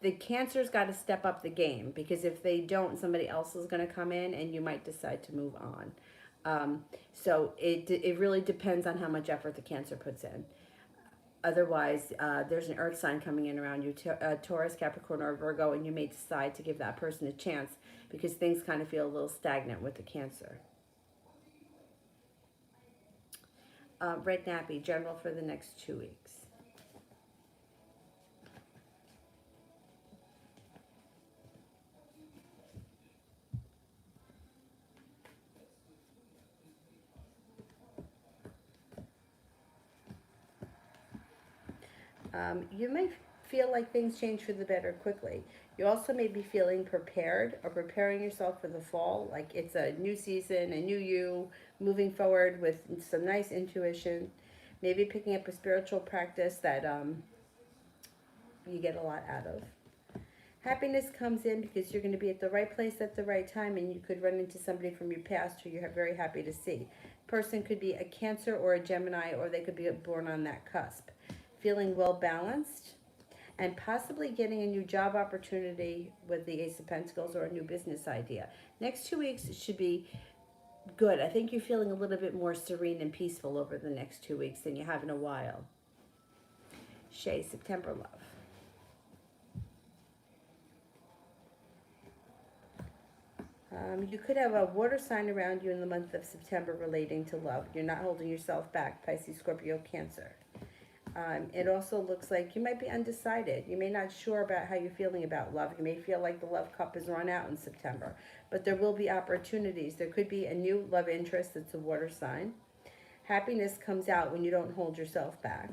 Speaker 1: the Cancer's got to step up the game, because if they don't, somebody else is going to come in and you might decide to move on. So it really depends on how much effort the Cancer puts in. Otherwise, there's an earth sign coming in around you, Taurus, Capricorn, or Virgo, and you may decide to give that person a chance because things kind of feel a little stagnant with the Cancer. Red Nappy, general for the next 2 weeks. You may feel like things change for the better quickly. You also may be feeling prepared or preparing yourself for the fall, like it's a new season, a new you, moving forward with some nice intuition, maybe picking up a spiritual practice that you get a lot out of. Happiness comes in because you're going to be at the right place at the right time, and you could run into somebody from your past who you're very happy to see. Person could be a Cancer or a Gemini, or they could be born on that cusp. Feeling well balanced, and possibly getting a new job opportunity with the Ace of Pentacles, or a new business idea. Next 2 weeks should be good. I think you're feeling a little bit more serene and peaceful over the next 2 weeks than you have in a while. Shay, September love. You could have a water sign around you in the month of September relating to love. You're not holding yourself back. Pisces, Scorpio, Cancer. It also looks like you might be undecided. You may not sure about how you're feeling about love. You may feel like the love cup is run out in September. But there will be opportunities. There could be a new love interest that's a water sign. Happiness comes out when you don't hold yourself back.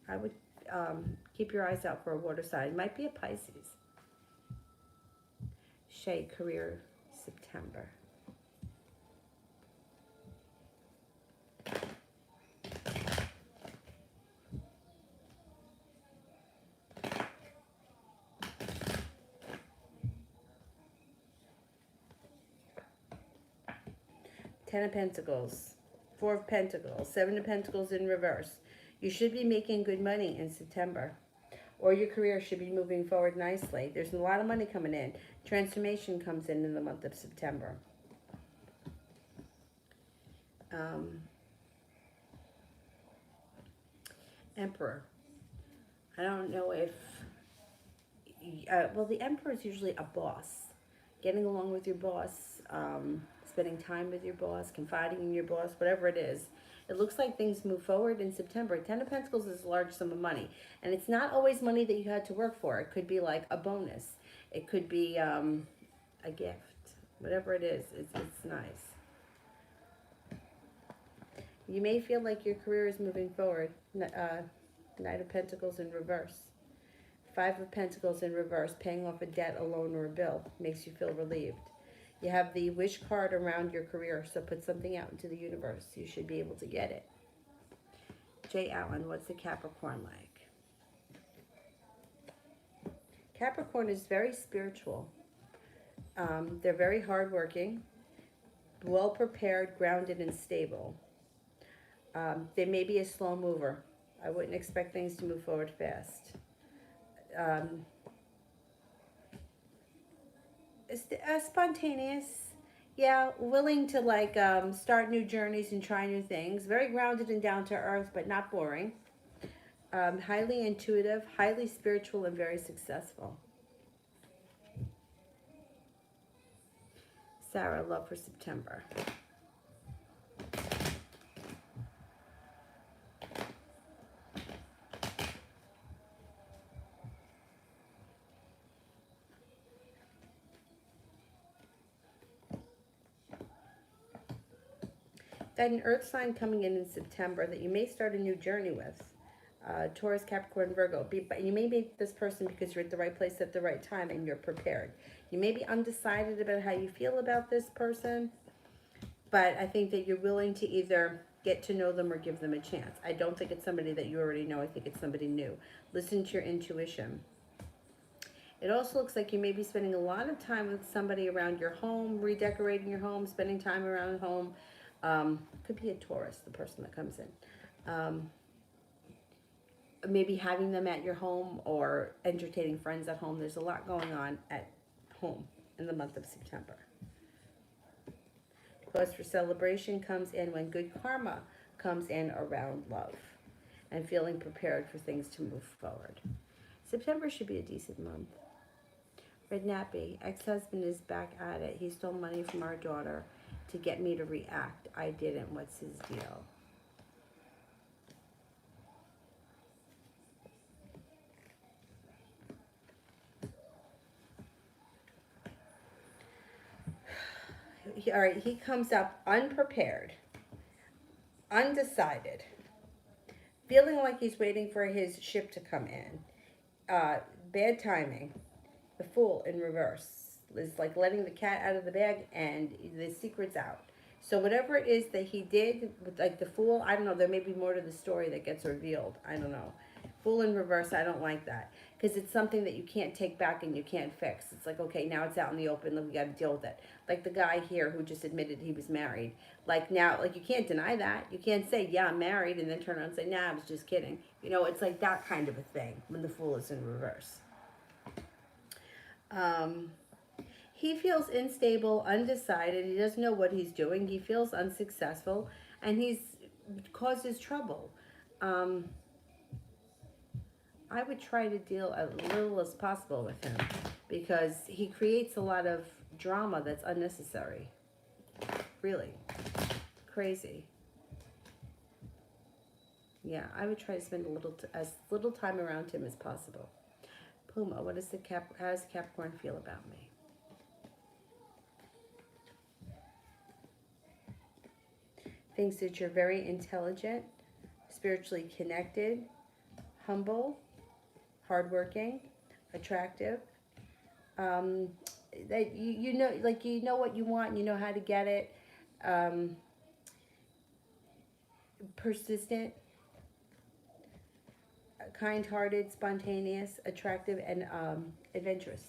Speaker 1: I would keep your eyes out for a water sign. It might be a Pisces. Shay, career, September. Ten of Pentacles, Four of Pentacles, Seven of Pentacles in reverse. You should be making good money in September, or your career should be moving forward nicely. There's a lot of money coming in. Transformation comes in the month of September. Emperor. I don't know if... well, the Emperor is usually a boss. Getting along with your boss, spending time with your boss, confiding in your boss, whatever it is. It looks like things move forward in September. Ten of Pentacles is a large sum of money. And it's not always money that you had to work for. It could be like a bonus. It could be a gift. Whatever it is, it's nice. You may feel like your career is moving forward. Knight of Pentacles in reverse. Five of Pentacles in reverse. Paying off a debt, a loan, or a bill makes you feel relieved. You have the wish card around your career, so put something out into the universe. You should be able to get it. Jay Allen, what's the Capricorn like? Capricorn is very spiritual. They're very hardworking, well prepared, grounded, and stable. They may be a slow mover. I wouldn't expect things to move forward fast. Spontaneous, yeah, willing to like start new journeys and try new things. Very grounded and down to earth, but not boring. Highly intuitive, highly spiritual, and very successful. Sarah, love for September. Got an earth sign coming in September that you may start a new journey with. Taurus, Capricorn, Virgo. But you may meet this person because you're at the right place at the right time and you're prepared. You may be undecided about how you feel about this person, but I think that you're willing to either get to know them or give them a chance. I don't think it's somebody that you already know. I think it's somebody new. Listen to your intuition. It also looks like you may be spending a lot of time with somebody around your home, redecorating your home, spending time around home. Could be a Taurus, the person that comes in. Maybe having them at your home or entertaining friends at home. There's a lot going on at home in the month of September. Cause for celebration comes in when good karma comes in around love and feeling prepared for things to move forward. September should be a decent month. Red Nappy, ex-husband is back at it. He stole money from our daughter to get me to react. I didn't. What's his deal? All right, he comes up unprepared, undecided, feeling like he's waiting for his ship to come in. Bad timing. The Fool in reverse. It's like letting the cat out of the bag and the secret's out. So whatever it is that he did, like the Fool, I don't know, there may be more to the story that gets revealed. I don't know. Fool in reverse, I don't like that. Because it's something that you can't take back and you can't fix. It's like, okay, now it's out in the open, we got to deal with it. Like the guy here who just admitted he was married. Like now, like you can't deny that. You can't say, yeah, I'm married, and then turn around and say, nah, I was just kidding. You know, it's like that kind of a thing when the Fool is in reverse. He feels unstable, undecided. He doesn't know what he's doing. He feels unsuccessful, and he's causes trouble. I would try to deal as little as possible with him because he creates a lot of drama that's unnecessary. Really. Crazy. Yeah, I would try to spend as little time around him as possible. Puma, how does Capricorn feel about me? Thinks that you're very intelligent, spiritually connected, humble, hardworking, attractive. That you know, like you know what you want, and you know how to get it. Persistent, kind-hearted, spontaneous, attractive, and adventurous.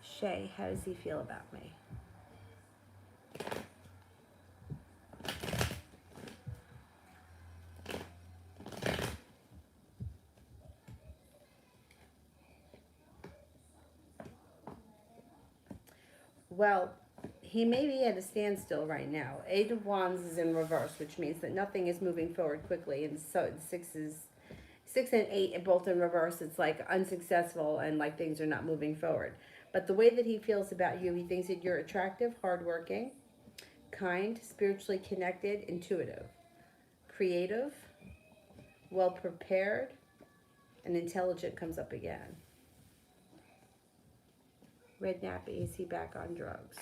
Speaker 1: Shay, how does he feel about me? Well, he may be at a standstill right now. Eight of Wands is in reverse, which means that nothing is moving forward quickly. And so six and eight, both in reverse. It's like unsuccessful and like things are not moving forward. But the way that he feels about you, he thinks that you're attractive, hardworking, kind, spiritually connected, intuitive, creative, well prepared, and intelligent comes up again. Red Nappy, is he back on drugs?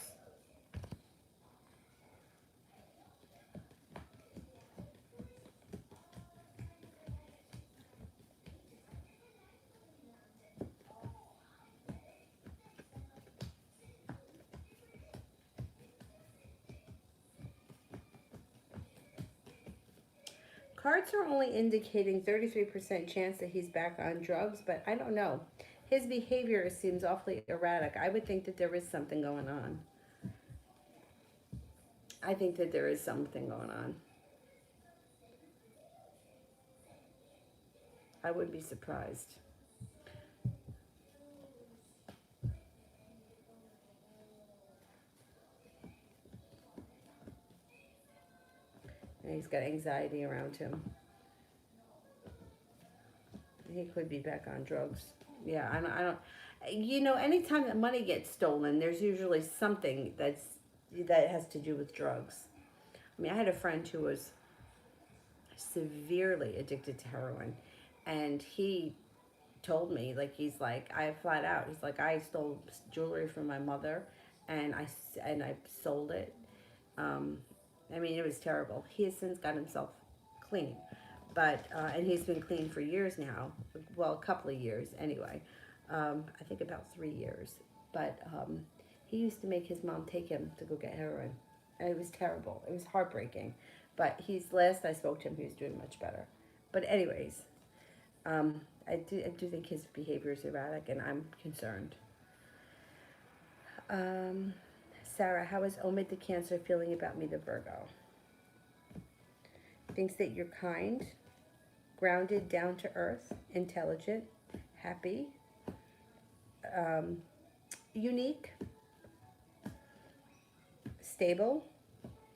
Speaker 1: Cards are only indicating 33% chance that he's back on drugs, but I don't know. His behavior seems awfully erratic. I would think that there is something going on. I think that there is something going on. I wouldn't be surprised. And he's got anxiety around him. He could be back on drugs. Yeah, I don't. You know, anytime that money gets stolen, there's usually something that has to do with drugs. I mean, I had a friend who was severely addicted to heroin, and he told me, like, he's like, I flat out, he's like, I stole jewelry from my mother, and I sold it. Um, I mean, it was terrible. He has since got himself clean, but and he's been clean for years now. Well, a couple of years anyway. I think about 3 years. But he used to make his mom take him to go get heroin, and it was terrible. It was heartbreaking. But he's last I spoke to him, he was doing much better. But anyways, I do think his behavior is erratic, and I'm concerned. Um, Sarah, how is Omid the Cancer feeling about me, the Virgo? Thinks that you're kind, grounded, down to earth, intelligent, happy, um, unique, stable,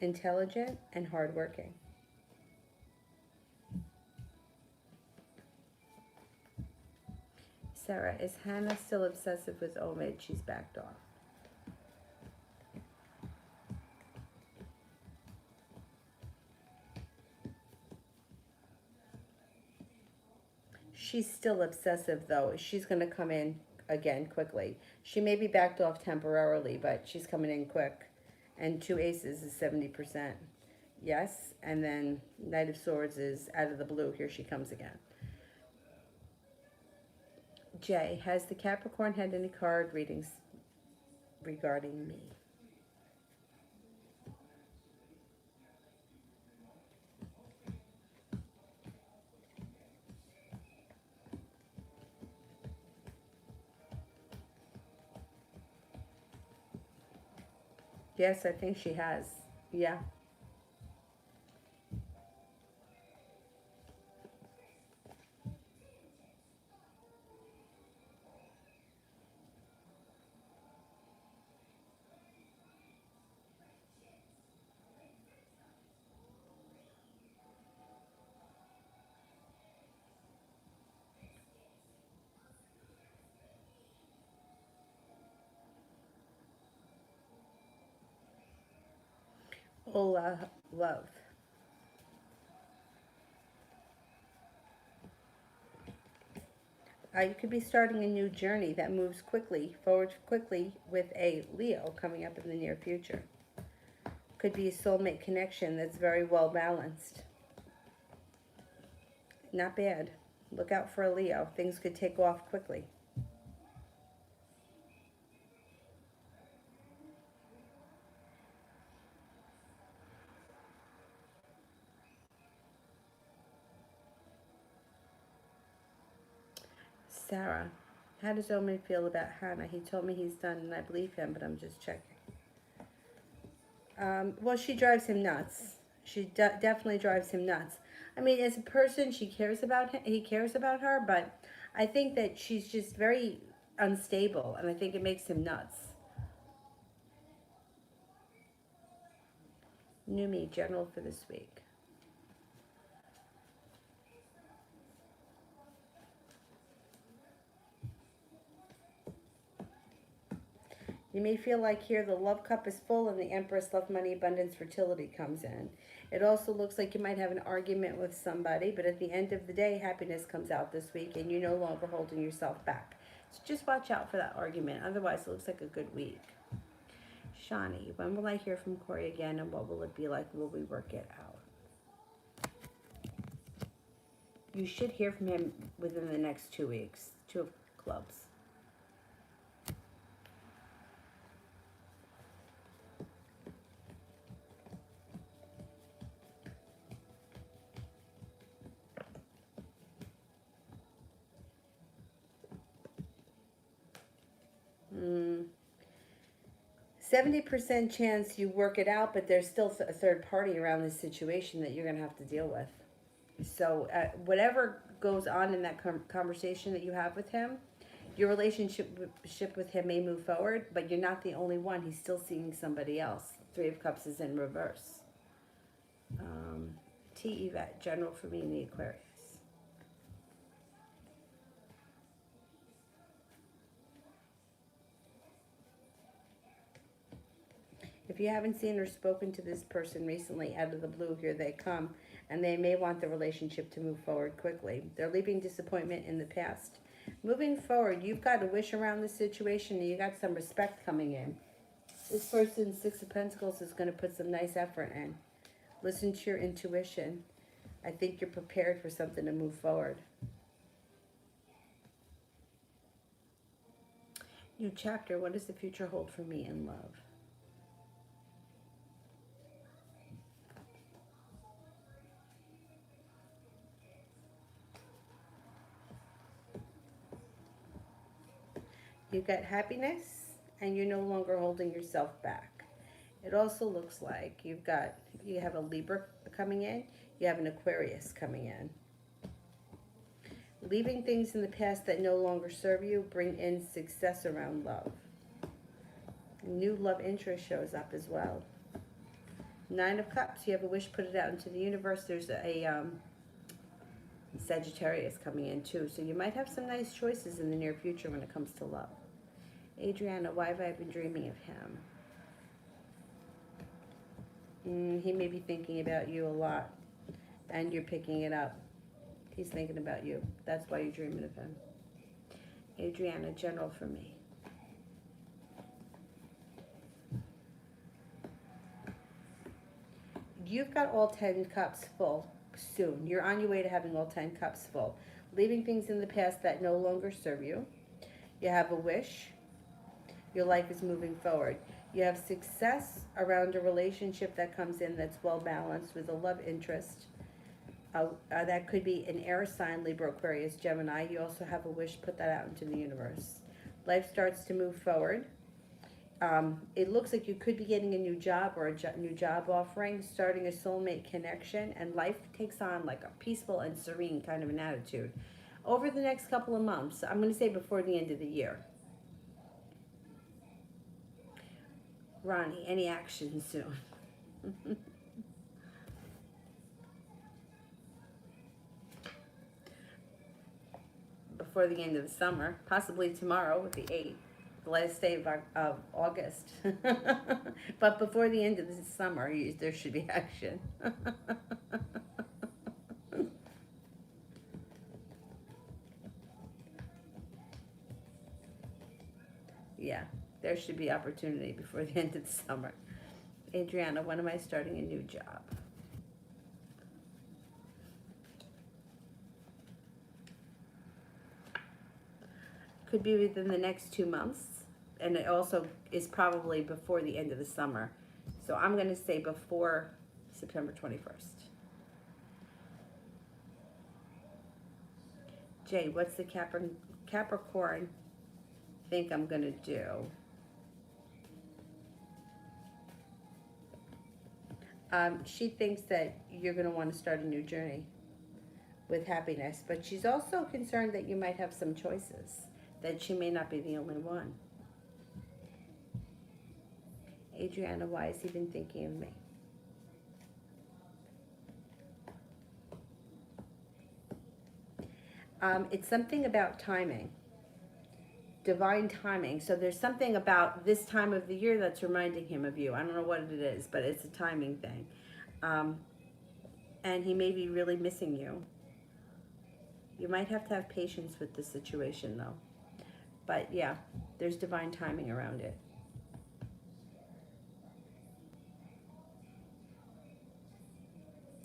Speaker 1: intelligent, and hardworking. Sarah, is Hannah still obsessive with Omid? She's backed off. She's still obsessive, though. She's going to come in again quickly. She may be backed off temporarily, but she's coming in quick. And two aces is 70%. Yes. And then Knight of Swords is out of the blue. Here she comes again. Jay, has the Capricorn had any card readings regarding me? Yes, I think she has. Yeah. Ola, love. You could be starting a new journey that moves quickly, forward quickly, with a Leo coming up in the near future. Could be a soulmate connection that's very well balanced. Not bad. Look out for a Leo. Things could take off quickly. Sarah, how does Omen feel about Hannah? He told me he's done, and I believe him, but I'm just checking. Well, she drives him nuts. She definitely drives him nuts. I mean, as a person, she cares about him. He cares about her, but I think that she's just very unstable, and I think it makes him nuts. New me, general for this week. You may feel like here the love cup is full and the Empress, love, money, abundance, fertility comes in. It also looks like you might have an argument with somebody, but at the end of the day, happiness comes out this week and you're no longer holding yourself back. So just watch out for that argument. Otherwise, it looks like a good week. Shawnee, when will I hear from Corey again and what will it be like? Will we work it out? You should hear from him within the next 2 weeks. 2 of clubs. Mm. 70% chance you work it out, but there's still a third party around this situation that you're going to have to deal with. So whatever goes on in that conversation that you have with him, your relationship with him may move forward, but you're not the only one. He's still seeing somebody else. 3 of Cups is in reverse. T. Yvette, general for me in the Aquarius. If you haven't seen or spoken to this person recently, out of the blue, here they come, and they may want the relationship to move forward quickly. They're leaving disappointment in the past. Moving forward, you've got a wish around the situation, and you got some respect coming in. This person, Six of Pentacles, is going to put some nice effort in. Listen to your intuition. I think you're prepared for something to move forward. New chapter. What does the future hold for me in love? You've got happiness, and you're no longer holding yourself back. It also looks like you have a Libra coming in, you have an Aquarius coming in. Leaving things in the past that no longer serve you, bring in success around love. New love interest shows up as well. Nine of Cups, you have a wish, put it out into the universe. There's a Sagittarius coming in too, so you might have some nice choices in the near future when it comes to love. Adriana, why have I been dreaming of him? He may be thinking about you a lot, and you're picking it up. He's thinking about you. That's why you're dreaming of him. Adriana, general for me. You've got all 10 cups full soon. You're on your way to having all 10 cups full. Leaving things in the past that no longer serve you. You have a wish. Your life is moving forward. You have success around a relationship that comes in that's well balanced with a love interest. That could be an air sign, Libra, Aquarius, Gemini. You also have a wish, put that out into the universe. Life starts to move forward. It looks like you could be getting a new job or a new job offering, starting a soulmate connection, and life takes on like a peaceful and serene kind of an attitude. Over the next couple of months, I'm going to say before the end of the year. Ronnie, any action soon? Before the end of the summer, possibly tomorrow with the 8th, the last day of August. But before the end of the summer, there should be action. Yeah, there should be opportunity before the end of the summer. Adriana, when am I starting a new job? Could be within the next 2 months, and it also is probably before the end of the summer. So I'm going to say before September 21st. Jay, what's the Capricorn think I'm going to do? She thinks that you're going to want to start a new journey with happiness, but she's also concerned that you might have some choices, that she may not be the only one. Adriana, why has he been thinking of me? It's something about timing. Divine timing. So there's something about this time of the year that's reminding him of you. I don't know what it is, but it's a timing thing. And he may be really missing you. You might have to have patience with the situation, though. But yeah, there's divine timing around it.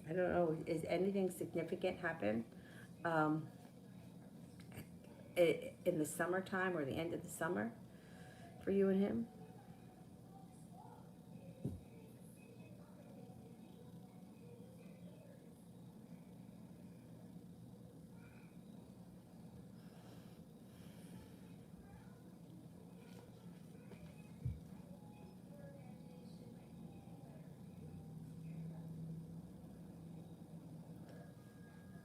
Speaker 1: I don't know, is anything significant happen in the summertime or the end of the summer for you and him?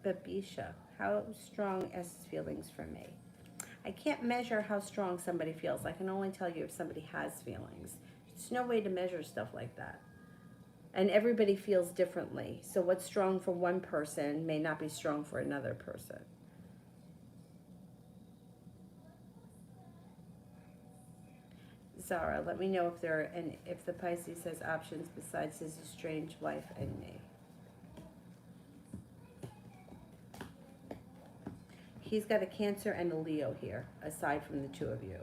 Speaker 1: Babisha, how strong is his feelings for me? I can't measure how strong somebody feels. I can only tell you if somebody has feelings. There's no way to measure stuff like that. And everybody feels differently. So what's strong for one person may not be strong for another person. Sarah, let me know if there are any, if the Pisces has options besides his estranged wife and me. He's got a Cancer and a Leo here, aside from the two of you.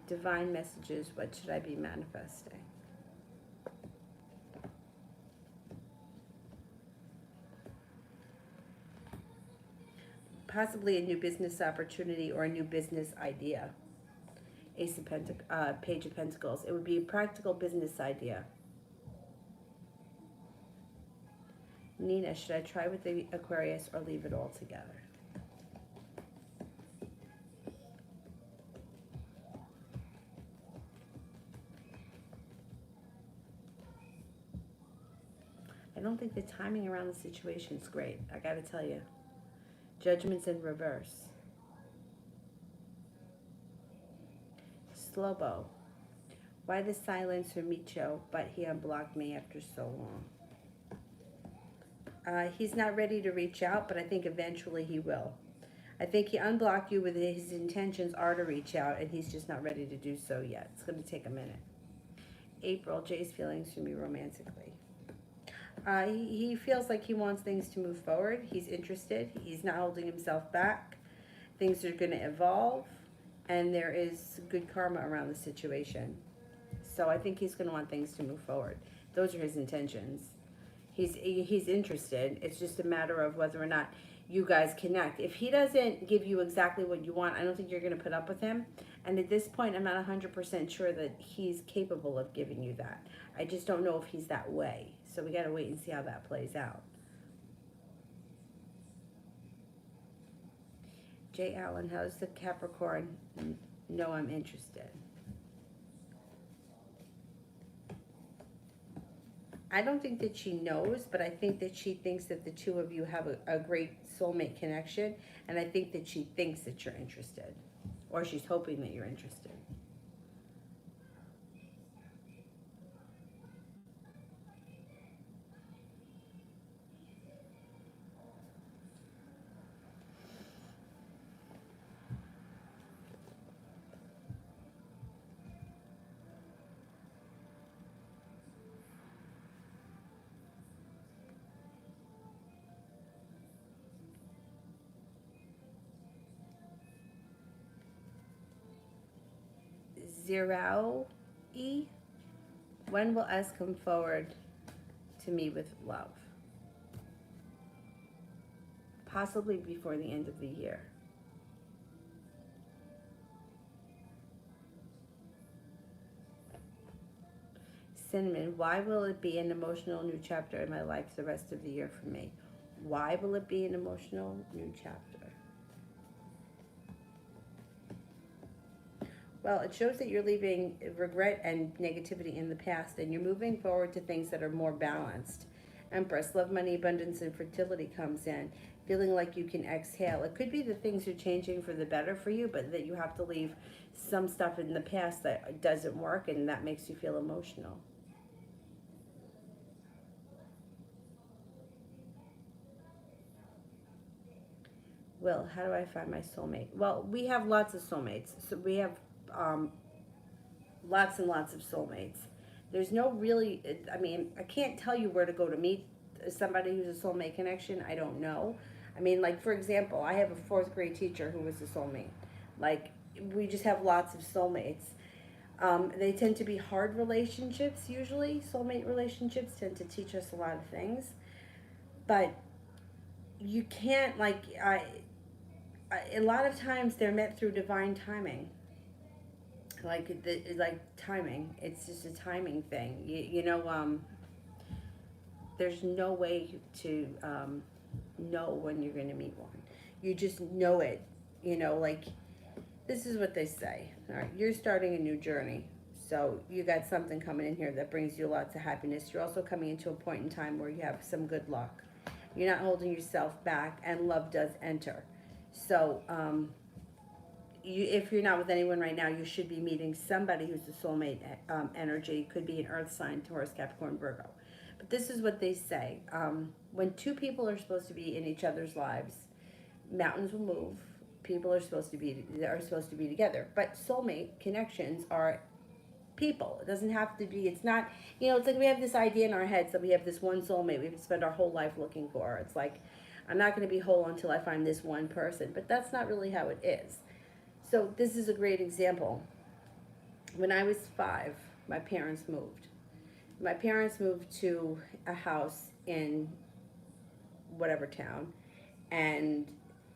Speaker 1: Divine messages, what should I be manifesting? Possibly a new business opportunity or a new business idea. Ace of Page of Pentacles. It would be a practical business idea. Nina, should I try with the Aquarius or leave it all together? I don't think the timing around the situation is great. I got to tell you. Judgment's in reverse. Slobo. Why the silence from Micho, but he unblocked me after so long? He's not ready to reach out, but I think eventually he will. I think he unblocked you with his intentions are to reach out, and he's just not ready to do so yet. It's going to take a minute. April, Jay's feelings for me romantically. He feels like he wants things to move forward. He's interested. He's not holding himself back. Things are going to evolve, and there is good karma around the situation. So I think he's going to want things to move forward. Those are his intentions. He's interested. It's just a matter of whether or not you guys connect. If he doesn't give you exactly what you want, I don't think you're going to put up with him. And at this point, I'm not 100% sure that he's capable of giving you that. I just don't know if he's that way. So we got to wait and see how that plays out. Jay Allen, how's the Capricorn? No, I'm interested. I don't think that she knows, but I think that she thinks that the two of you have a great soulmate connection, and I think that she thinks that you're interested, or she's hoping that you're interested. Zero-E, when will S come forward to me with love? Possibly before the end of the year. Cinnamon, why will it be an emotional new chapter in my life the rest of the year for me? Why will it be an emotional new chapter? Well, it shows that you're leaving regret and negativity in the past, and you're moving forward to things that are more balanced. Empress, love, money, abundance, and fertility comes in. Feeling like you can exhale. It could be that things are changing for the better for you, but that you have to leave some stuff in the past that doesn't work, and that makes you feel emotional. Will, how do I find my soulmate? Well, we have lots of soulmates. So we have lots and lots of soulmates. There's no really, I mean, I can't tell you where to go to meet somebody who's a soulmate connection. I don't know. I mean, like, for example, I have a 4th grade teacher who was a soulmate. Like, we just have lots of soulmates. They tend to be hard relationships, usually. Soulmate relationships tend to teach us a lot of things. But you can't, like, a lot of times they're met through divine timing. Like timing, it's just a timing thing. You know, there's no way to know when you're going to meet one. You just know it. You know, like, this is what they say. All right, you're starting a new journey. So you got something coming in here that brings you lots of happiness. You're also coming into a point in time where you have some good luck. You're not holding yourself back, and love does enter. So, if you're not with anyone right now, you should be meeting somebody who's a soulmate energy. Could be an earth sign, Taurus, Capricorn, Virgo. But this is what they say. When two people are supposed to be in each other's lives, mountains will move. People are supposed to be together. But soulmate connections are people. It doesn't have to be, it's not, it's like we have this idea in our heads that we have this one soulmate we have to spend our whole life looking for. It's like, I'm not going to be whole until I find this one person. But that's not really how it is. So this is a great example. When I was 5, my parents moved. My parents moved to a house in whatever town, and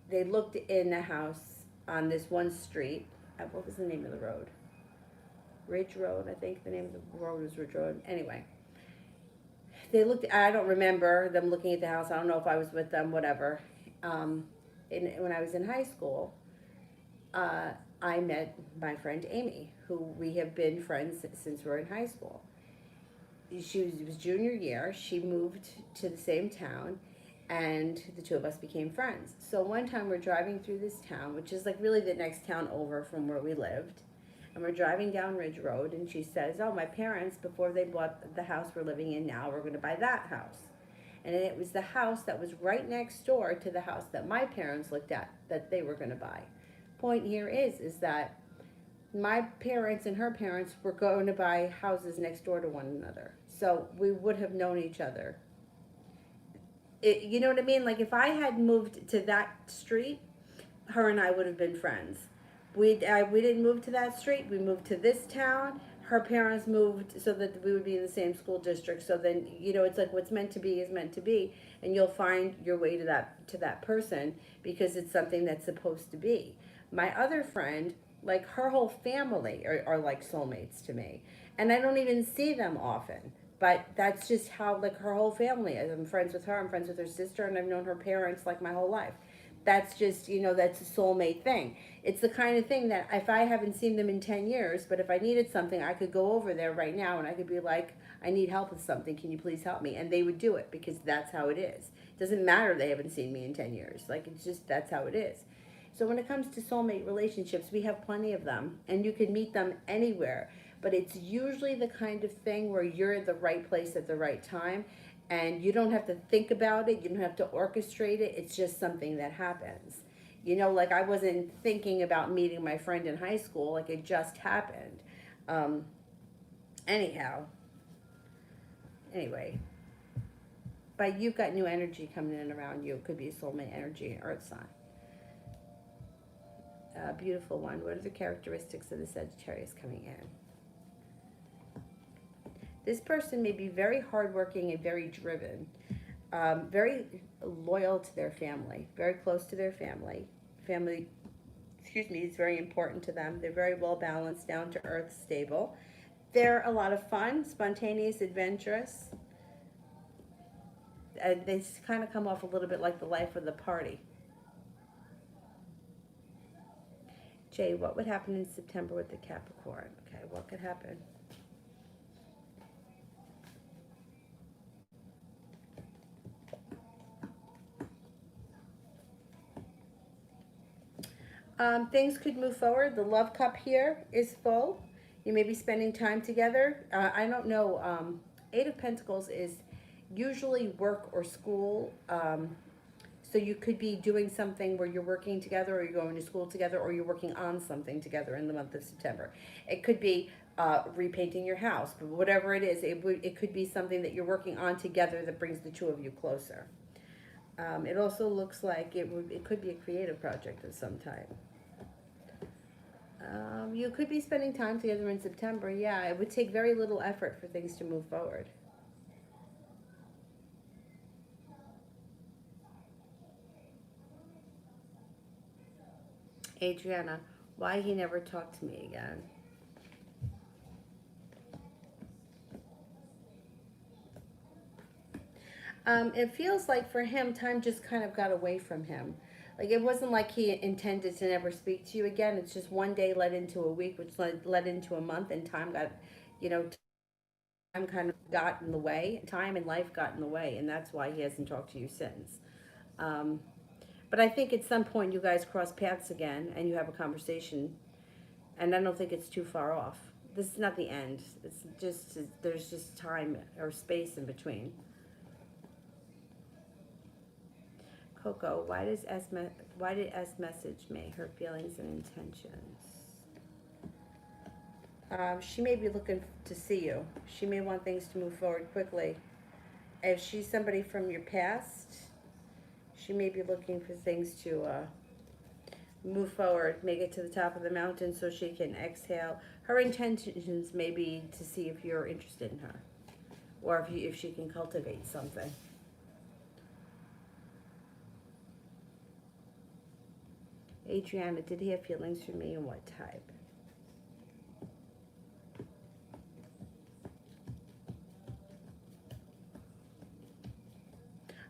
Speaker 1: they looked in a house on this one street. What was the name of the road? Ridge Road, I think the name of the road was Ridge Road. Anyway, they looked, I don't remember them looking at the house. I don't know if I was with them, whatever. When I was in high school, I met my friend Amy, who we have been friends since we were in high school. It was junior year. She moved to the same town, and the two of us became friends. So one time we're driving through this town, which is like really the next town over from where we lived, and we're driving down Ridge Road, and she says, oh, my parents, before they bought the house we're living in now, we're going to buy that house. And it was the house that was right next door to the house that my parents looked at that they were going to buy. Point here is that my parents and her parents were going to buy houses next door to one another. So we would have known each other. You know what I mean? Like if I had moved to that street, her and I would have been friends. We didn't move to that street. We moved to this town. Her parents moved so that we would be in the same school district. So then, it's like what's meant to be is meant to be. And you'll find your way to that person because it's something that's supposed to be. My other friend, like her whole family are like soulmates to me. And I don't even see them often. But that's just how, like, her whole family is. I'm friends with her, I'm friends with her sister, and I've known her parents, like, my whole life. That's just, that's a soulmate thing. It's the kind of thing that if I haven't seen them in 10 years, but if I needed something, I could go over there right now, and I could be like, I need help with something, can you please help me? And they would do it, because that's how it is. It doesn't matter they haven't seen me in 10 years. Like, it's just, that's how it is. So when it comes to soulmate relationships, we have plenty of them, and you can meet them anywhere. But it's usually the kind of thing where you're at the right place at the right time, and you don't have to think about it, you don't have to orchestrate it, it's just something that happens. Like I wasn't thinking about meeting my friend in high school, like it just happened. Anyway, but you've got new energy coming in around you. It could be a soulmate energy, earth sign. Beautiful one. What are the characteristics of the Sagittarius coming in? This person may be very hardworking and very driven, very loyal to their family, very close to their family. Family, is very important to them. They're very well balanced, down to earth, stable. They're a lot of fun, spontaneous, adventurous. They kind of come off a little bit like the life of the party. Jay, what would happen in September with the Capricorn? Okay, what could happen? Things could move forward. The love cup here is full. You may be spending time together. I don't know. 8 of Pentacles is usually work or school. So you could be doing something where you're working together, or you're going to school together, or you're working on something together in the month of September. It could be repainting your house, but whatever it is, it could be something that you're working on together that brings the two of you closer. It also looks like it could be a creative project of some type. You could be spending time together in September. Yeah, it would take very little effort for things to move forward. Adriana, why he never talked to me again? It feels like for him, time just kind of got away from him. Like it wasn't like he intended to never speak to you again. It's just one day led into a week, which led into a month, and time got, time kind of got in the way. Time and life got in the way, and that's why he hasn't talked to you since. But I think at some point you guys cross paths again and you have a conversation, and I don't think it's too far off. This is not the end. It's just, there's just time or space in between. Coco, why did S message me? Her feelings and intentions. She may be looking to see you. She may want things to move forward quickly. If she's somebody from your past, she may be looking for things to move forward, make it to the top of the mountain so she can exhale. Her intentions may be to see if you're interested in her, or if she can cultivate something. Adriana, did he have feelings for me, and what type?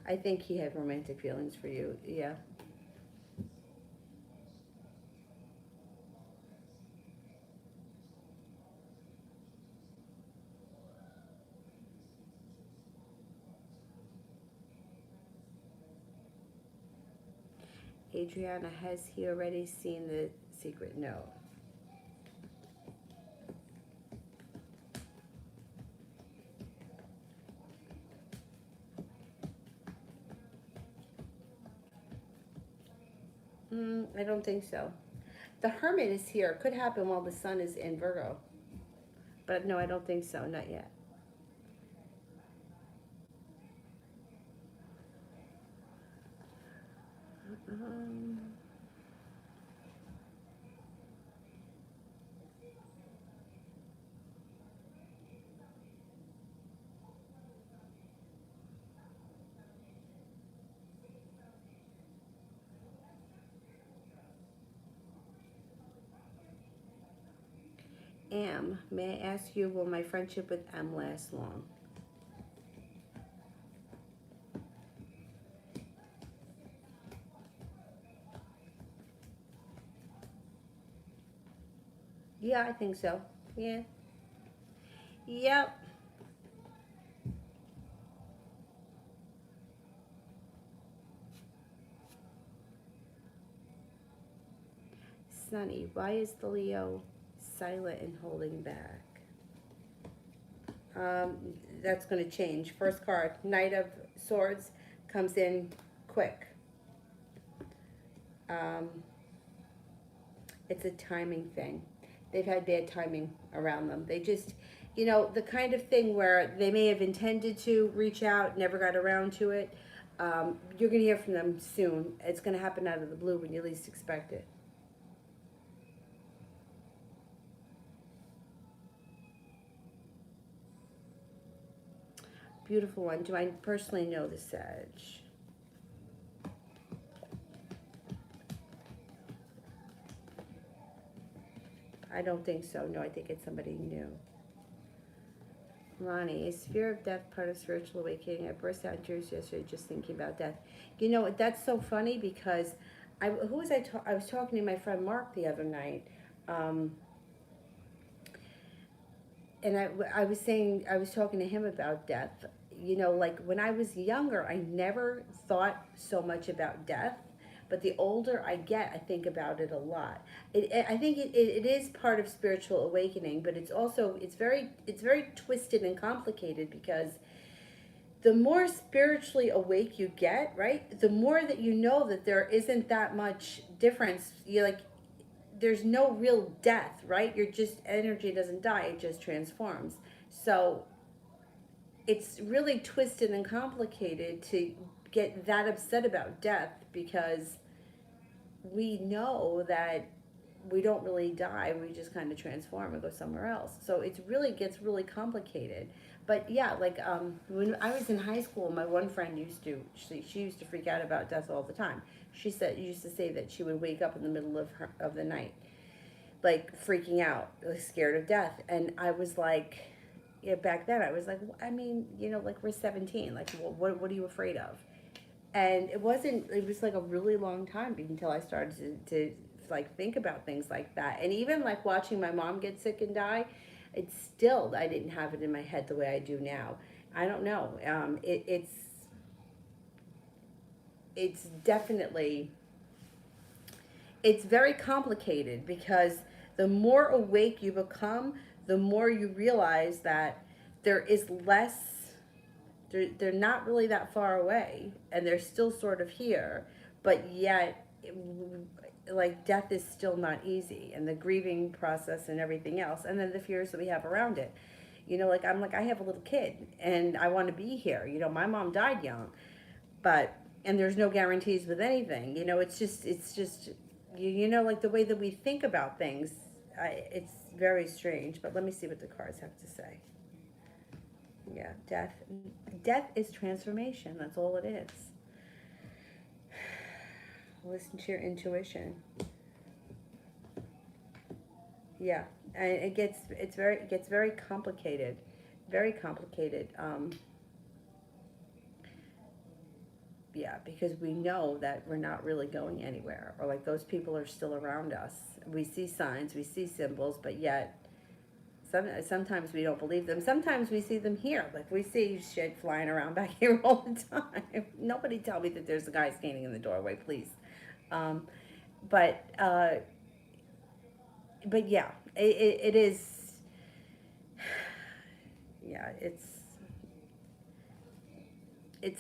Speaker 1: I think he had romantic feelings for you, yeah. Adriana, has he already seen the secret note? I don't think so. The Hermit is here. Could happen while the Sun is in Virgo. But no, I don't think so. Not yet. Um, may I ask you, will my friendship with M last long? Yeah, I think so. Yeah. Yep. Sunny, why is the Leo silent and holding back? That's going to change. First card, Knight of Swords, comes in quick. It's a timing thing. They've had bad timing around them. They just, the kind of thing where they may have intended to reach out, never got around to it. You're going to hear from them soon. It's going to happen out of the blue when you least expect it. Beautiful one. Do I personally know the Sag? I don't think so. No, I think it's somebody new. Ronnie, is fear of death part of spiritual awakening? I burst out in tears yesterday just thinking about death. That's so funny because I was talking to my friend Mark the other night. And I was talking to him about death. Like when I was younger, I never thought so much about death. But the older I get, I think about it a lot. I think it is part of spiritual awakening, but it's very twisted and complicated because the more spiritually awake you get, right, the more that you know that there isn't that much difference. There's no real death, right? Energy doesn't die, it just transforms. So it's really twisted and complicated to get that upset about death because we know that we don't really die, we just kind of transform and go somewhere else. So it really gets really complicated. But yeah, when I was in high school, my one friend she used to freak out about death all the time. She used to say that she would wake up in the middle of the night, like freaking out, like scared of death. And I was like, back then I was like, we're 17, like what are you afraid of? And it was like a really long time until I started to like think about things like that. And even like watching my mom get sick and die, I didn't have it in my head the way I do now. I don't know. it's definitely, it's very complicated because the more awake you become, the more you realize that there is less, they're not really that far away and they're still sort of here, but yet, like, death is still not easy, and the grieving process and everything else, and then the fears that we have around it. You know, like, I'm like, I have a little kid and I want to be here. You know, my mom died young, but, and there's no guarantees with anything. You know, it's just, you know, like the way that we think about things, it's very strange. But let me see what the cards have to say. Yeah, death. Death is transformation. That's all it is. Listen to your intuition. Yeah, and it gets very complicated, very complicated. Yeah, because we know that we're not really going anywhere, or like those people are still around us. We see signs, we see symbols, but yet sometimes we don't believe them. Sometimes we see them here, like we see shit flying around back here all the time. Nobody tell me that there's a guy standing in the doorway, please. Um, but but yeah, it is. Yeah, it's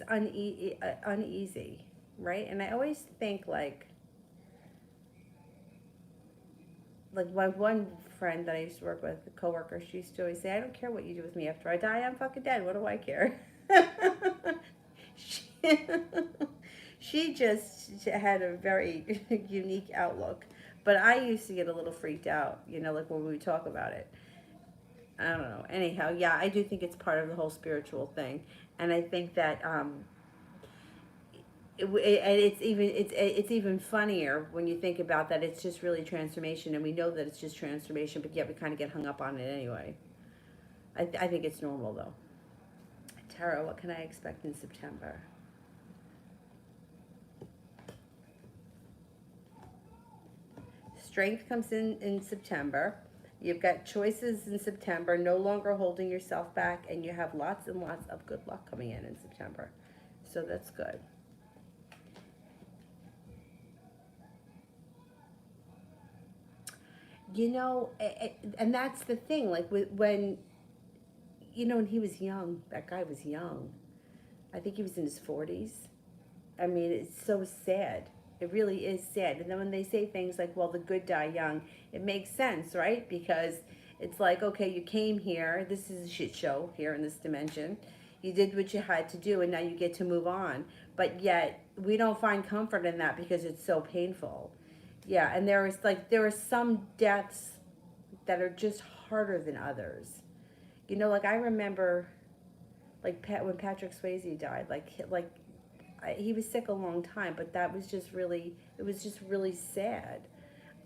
Speaker 1: uneasy, right? And I always think like my one friend that I used to work with, a coworker, she used to always say, "I don't care what you do with me after I die. I'm fucking dead. What do I care?" she, she just had a very unique outlook. But I used to get a little freaked out, you know, like when we would talk about it. I don't know. Anyhow, yeah, I do think it's part of the whole spiritual thing, and I think that and it's even funnier when you think about that. It's just really transformation, and we know that it's just transformation, but yet we kind of get hung up on it anyway. I think it's normal though. Tara, what can I expect in September? Strength comes in September. You've got choices in September, no longer holding yourself back, and you have lots and lots of good luck coming in September. So that's good. You know, and that's the thing, like when, you know, when he was young, that guy was young. I think he was in his 40s. I mean, it's so sad. It really is sad. And then when they say things like, well, the good die young, it makes sense, right? Because it's like, okay, you came here. This is a shit show here in this dimension. You did what you had to do, and now you get to move on. But yet, we don't find comfort in that because it's so painful. Yeah, and there are some deaths that are just harder than others. You know, like I remember, like when Patrick Swayze died, he was sick a long time, but that was just really, it was just really sad.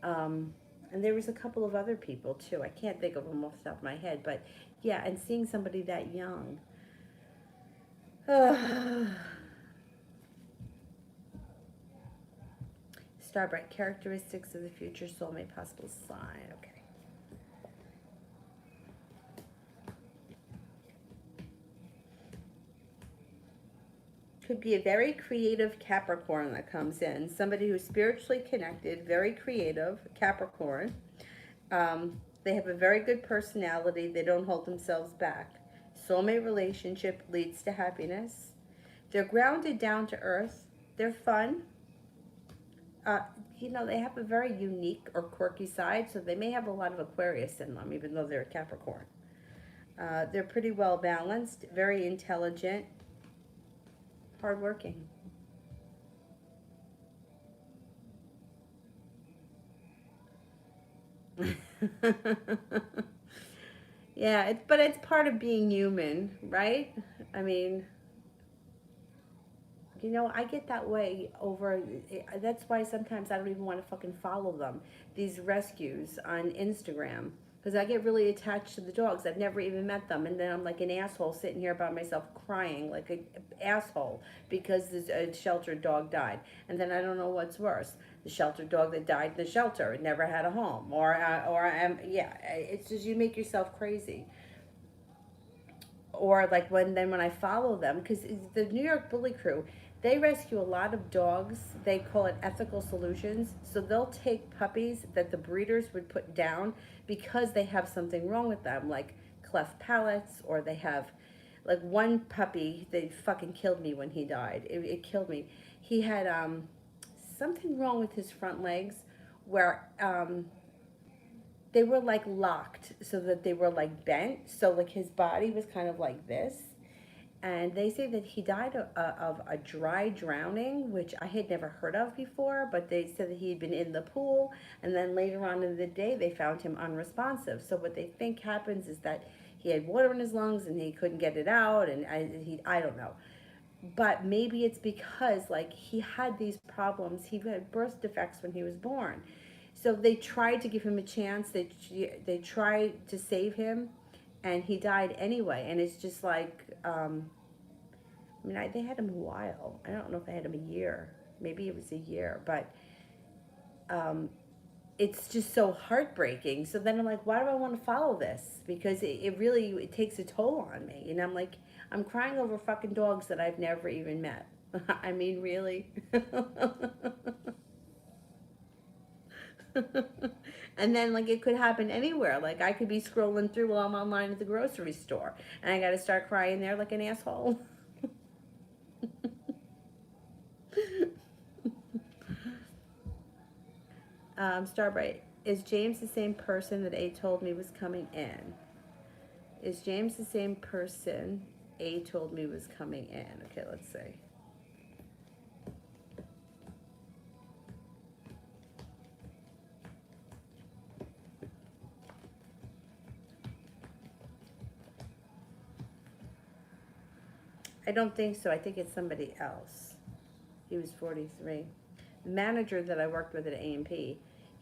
Speaker 1: And there was a couple of other people too. I can't think of them off the top of my head, but yeah, and seeing somebody that young. Starbright, characteristics of the future soulmate, possible sign. Okay. Could be a very creative Capricorn that comes in. Somebody who's spiritually connected, very creative, Capricorn. They have a very good personality. They don't hold themselves back. Soulmate relationship leads to happiness. They're grounded down to earth. They're fun. Uh, you know, they have a very unique or quirky side, so they may have a lot of Aquarius in them, even though they're a Capricorn. They're pretty well balanced, very intelligent, hardworking. Yeah, but it's part of being human, right? I mean, you know, I get that way over. That's why sometimes I don't even want to fucking follow them. These rescues on Instagram. Because I get really attached to the dogs. I've never even met them. And then I'm like an asshole sitting here by myself crying like an asshole because a sheltered dog died. And then I don't know what's worse. The sheltered dog that died in the shelter and never had a home. Yeah, it's just you make yourself crazy. Or like when I follow them, because the New York Bully Crew, They rescue a lot of dogs. They call it ethical solutions. So they'll take puppies that the breeders would put down because they have something wrong with them, like cleft palates, or they have, like one puppy, they fucking killed me when he died. It killed me. He had something wrong with his front legs where they were like locked so that they were like bent. So like his body was kind of like this, and they say that he died of a dry drowning, which I had never heard of before, but they said that he had been in the pool, and then later on in the day they found him unresponsive. So what they think happens is that he had water in his lungs and he couldn't get it out, and I don't know. But maybe it's because like he had these problems, he had birth defects when he was born. So they tried to give him a chance, they tried to save him, and he died anyway. And it's just like, I mean, they had him a while. I don't know if they had him a year. Maybe it was a year, but it's just so heartbreaking. So then I'm like, why do I want to follow this? Because it really, it takes a toll on me. And I'm like, I'm crying over fucking dogs that I've never even met. I mean, really? And then like it could happen anywhere. Like I could be scrolling through while I'm online at the grocery store, and I got to start crying there like an asshole. Starbright, is James the same person that A told me was coming in? Is James the same person A told me was coming in? Okay, let's see. I don't think so. I think it's somebody else. He was 43. The manager that I worked with at A&P,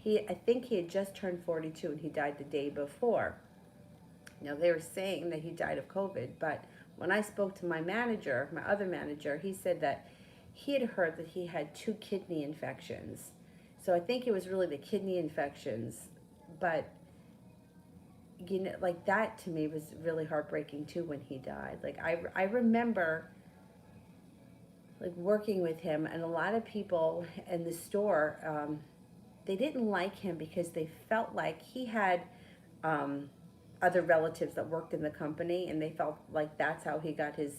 Speaker 1: I think he had just turned 42 and he died the day before. Now they were saying that he died of COVID, but when I spoke to my manager, my other manager, he said that he had heard that he had 2 kidney infections. So I think it was really the kidney infections, but you know, like that to me was really heartbreaking too when he died. Like I remember like working with him, and a lot of people in the store, they didn't like him because they felt like he had other relatives that worked in the company, and they felt like that's how he got his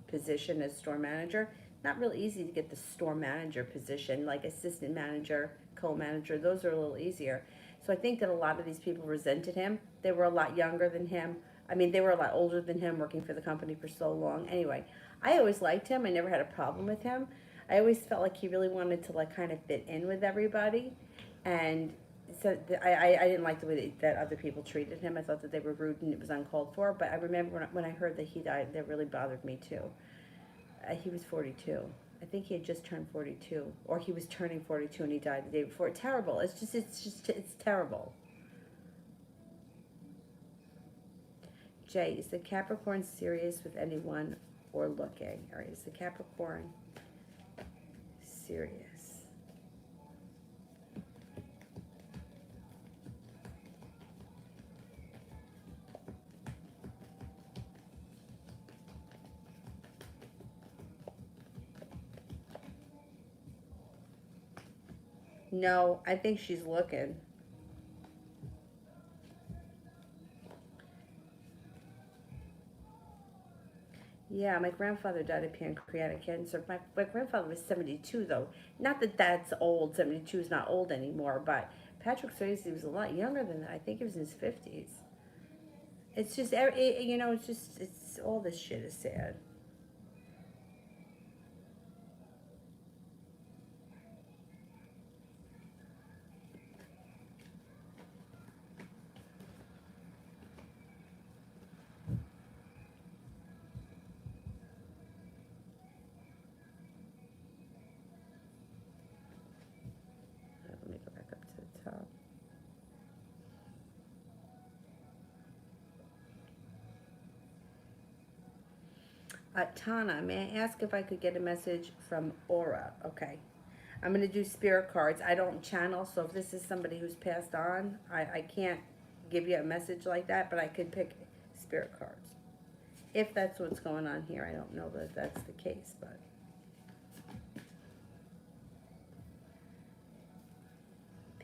Speaker 1: position as store manager. Not really easy to get the store manager position, like assistant manager, co-manager, those are a little easier. So I think that a lot of these people resented him. They were a lot younger than him. I mean, they were a lot older than him, working for the company for so long. Anyway, I always liked him. I never had a problem with him. I always felt like he really wanted to like kind of fit in with everybody. And so I didn't like the way that other people treated him. I thought that they were rude and it was uncalled for. But I remember when I heard that he died, that really bothered me too. He was 42. I think he had just turned 42, or he was turning 42 and he died the day before. Terrible. It's terrible. Jay, is the Capricorn serious with anyone or looking? Or is the Capricorn serious? No, I think she's looking. Yeah, my grandfather died of pancreatic cancer. My grandfather was 72, though. Not that that's old. 72 is not old anymore, but Patrick Swayze was a lot younger than that. I think he was in his 50s. It's just, you know, it's all this shit is sad. Let me go back up to the top. Tana, may I ask if I could get a message from Aura? Okay. I'm going to do spirit cards. I don't channel, so if this is somebody who's passed on, I can't give you a message like that, but I could pick spirit cards. If that's what's going on here. I don't know that that's the case, but...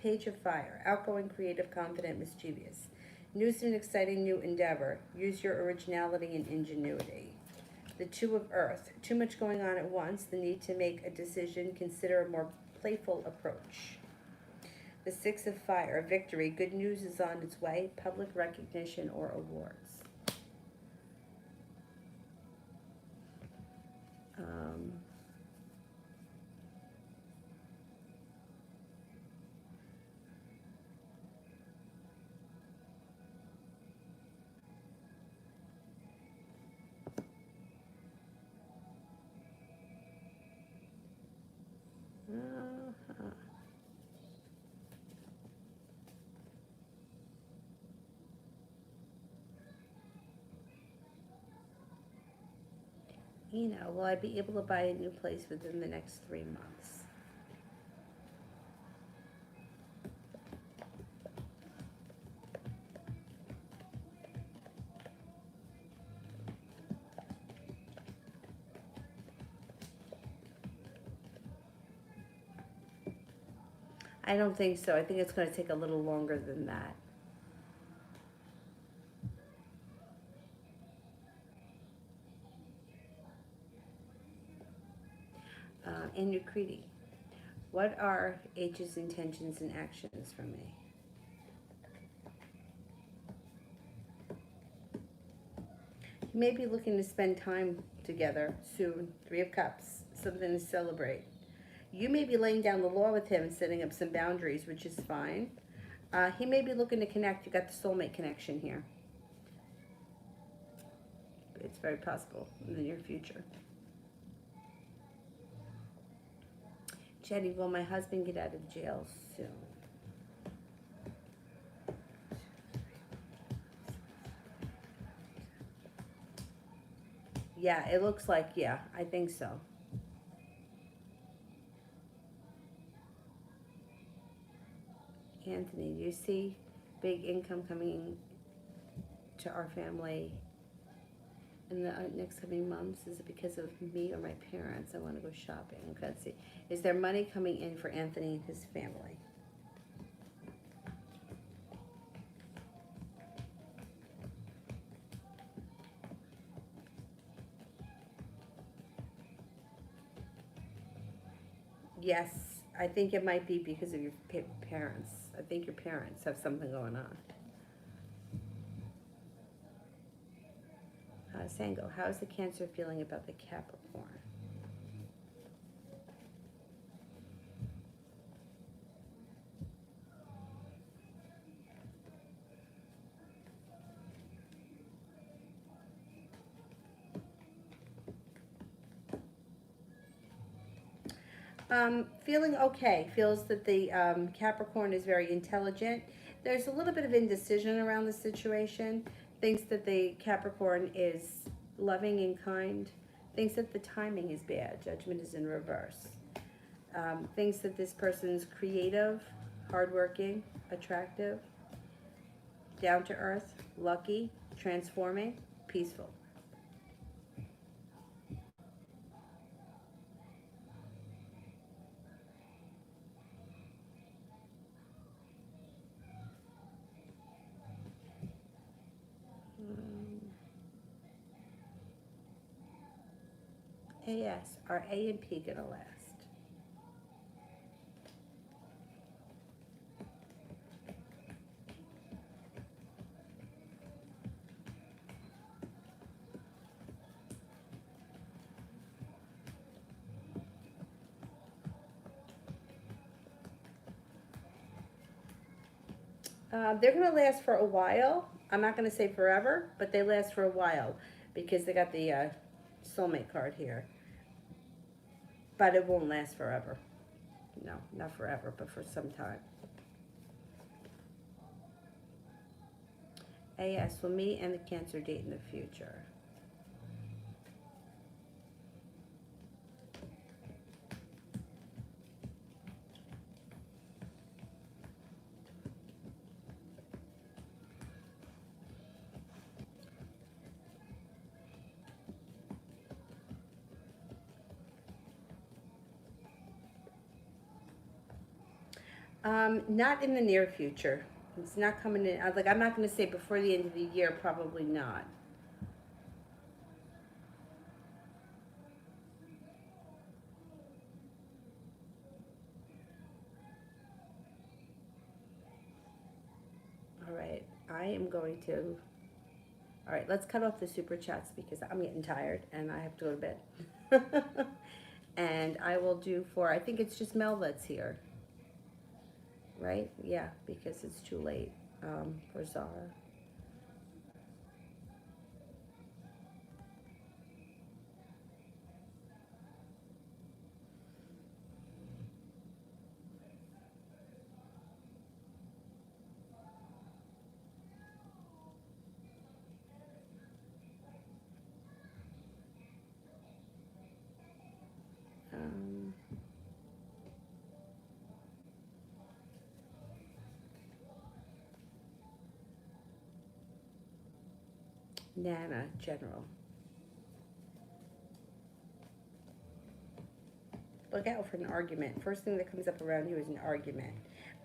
Speaker 1: Page of Fire. Outgoing, creative, confident, mischievous. News of an exciting new endeavor. Use your originality and ingenuity. The Two of Earth. Too much going on at once. The need to make a decision. Consider a more playful approach. The Six of Fire. Victory. Good news is on its way. Public recognition or awards. You know, will I be able to buy a new place within the next 3 months? I don't think so. I think it's going to take a little longer than that. And Eucrite. What are H's intentions and actions for me? You may be looking to spend time together soon. 3 of Cups. Something to celebrate. You may be laying down the law with him and setting up some boundaries, which is fine. He may be looking to connect. You got the soulmate connection here. It's very possible in the near future. Jenny, will my husband get out of jail soon? Yeah, it looks like, yeah, I think so. Anthony, do you see big income coming to our family in the next coming months? Is it because of me or my parents? I want to go shopping. Okay, let's see. Is there money coming in for Anthony and his family? Yes, I think it might be because of your parents. I think your parents have something going on. Sango, how is the Cancer feeling about the Capricorn? Feeling okay. Feels that the Capricorn is very intelligent. There's a little bit of indecision around the situation. Thinks that the Capricorn is loving and kind. Thinks that the timing is bad. Judgment is in reverse. Thinks that this person's creative, hardworking, attractive, down to earth, lucky, transforming, peaceful. AS, are A and P gonna last? They're gonna last for a while. I'm not gonna say forever, but they last for a while because they got the soulmate card here. But it won't last forever. No, not forever, but for some time. AS, will me and the Cancer date in the future? Not in the near future. It's not coming in. Like, I'm not going to say before the end of the year, probably not. All right, I am going to. All right, let's cut off the super chats because I'm getting tired and I have to go to bed. And I will do for, I think it's just Mel that's here, right? Yeah, because it's too late for Zara. Um, Nana, General. Look out for an argument. First thing that comes up around you is an argument.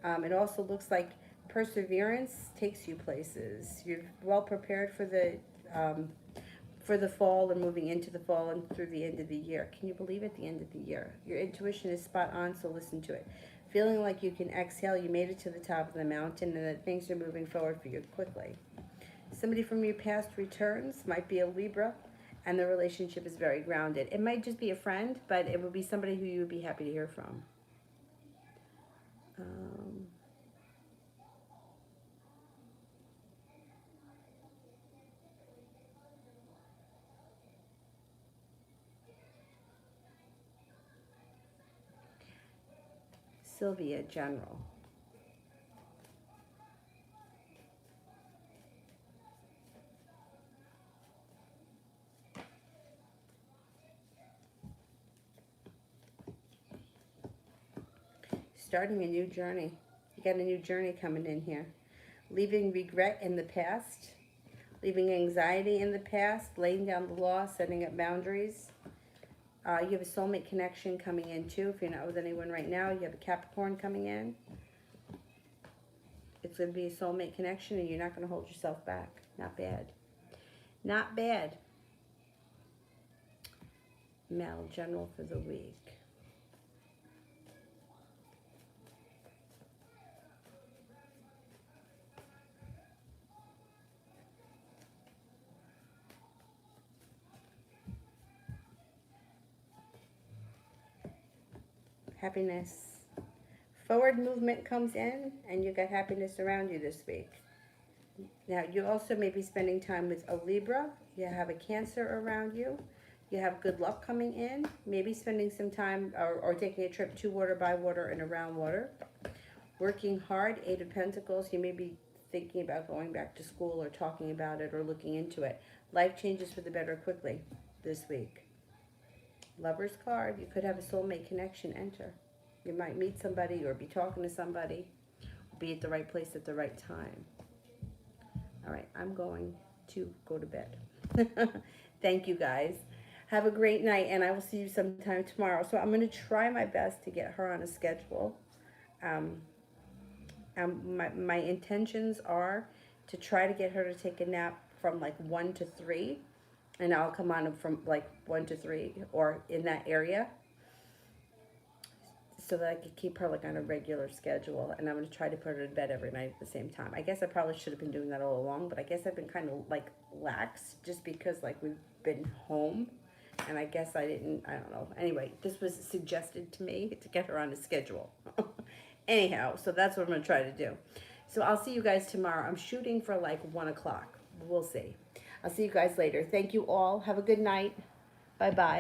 Speaker 1: It also looks like perseverance takes you places. You're well prepared for the fall and moving into the fall and through the end of the year. Can you believe it? The end of the year. Your intuition is spot on, so listen to it. Feeling like you can exhale, you made it to the top of the mountain and that things are moving forward for you quickly. Somebody from your past returns, might be a Libra, and the relationship is very grounded. It might just be a friend, but it would be somebody who you would be happy to hear from. Sylvia, General. Starting a new journey. You got a new journey coming in here. Leaving regret in the past. Leaving anxiety in the past. Laying down the law. Setting up boundaries. You have a soulmate connection coming in too. If you're not with anyone right now, you have a Capricorn coming in. It's going to be a soulmate connection and you're not going to hold yourself back. Not bad. Not bad. Mel, General for the week. Happiness. Forward movement comes in and you got happiness around you this week. Now, you also may be spending time with a Libra. You have a Cancer around you. You have good luck coming in. Maybe spending some time or taking a trip to water, by water, and around water. Working hard, 8 of Pentacles. You may be thinking about going back to school or talking about it or looking into it. Life changes for the better quickly this week. Lover's card. You could have a soulmate connection enter. You might meet somebody or be talking to somebody. Be at the right place at the right time. All right, I'm going to go to bed. Thank you, guys. Have a great night, and I will see you sometime tomorrow. So I'm going to try my best to get her on a schedule. My intentions are to try to get her to take a nap from like 1 to 3. And I'll come on from like 1 to 3 or in that area so that I could keep her like on a regular schedule. And I'm going to try to put her to bed every night at the same time. I guess I probably should have been doing that all along, but I guess I've been kind of like lax just because like we've been home. And I guess I don't know. Anyway, this was suggested to me to get her on a schedule. Anyhow, so that's what I'm going to try to do. So I'll see you guys tomorrow. I'm shooting for like 1 o'clock. We'll see. I'll see you guys later. Thank you all. Have a good night. Bye-bye.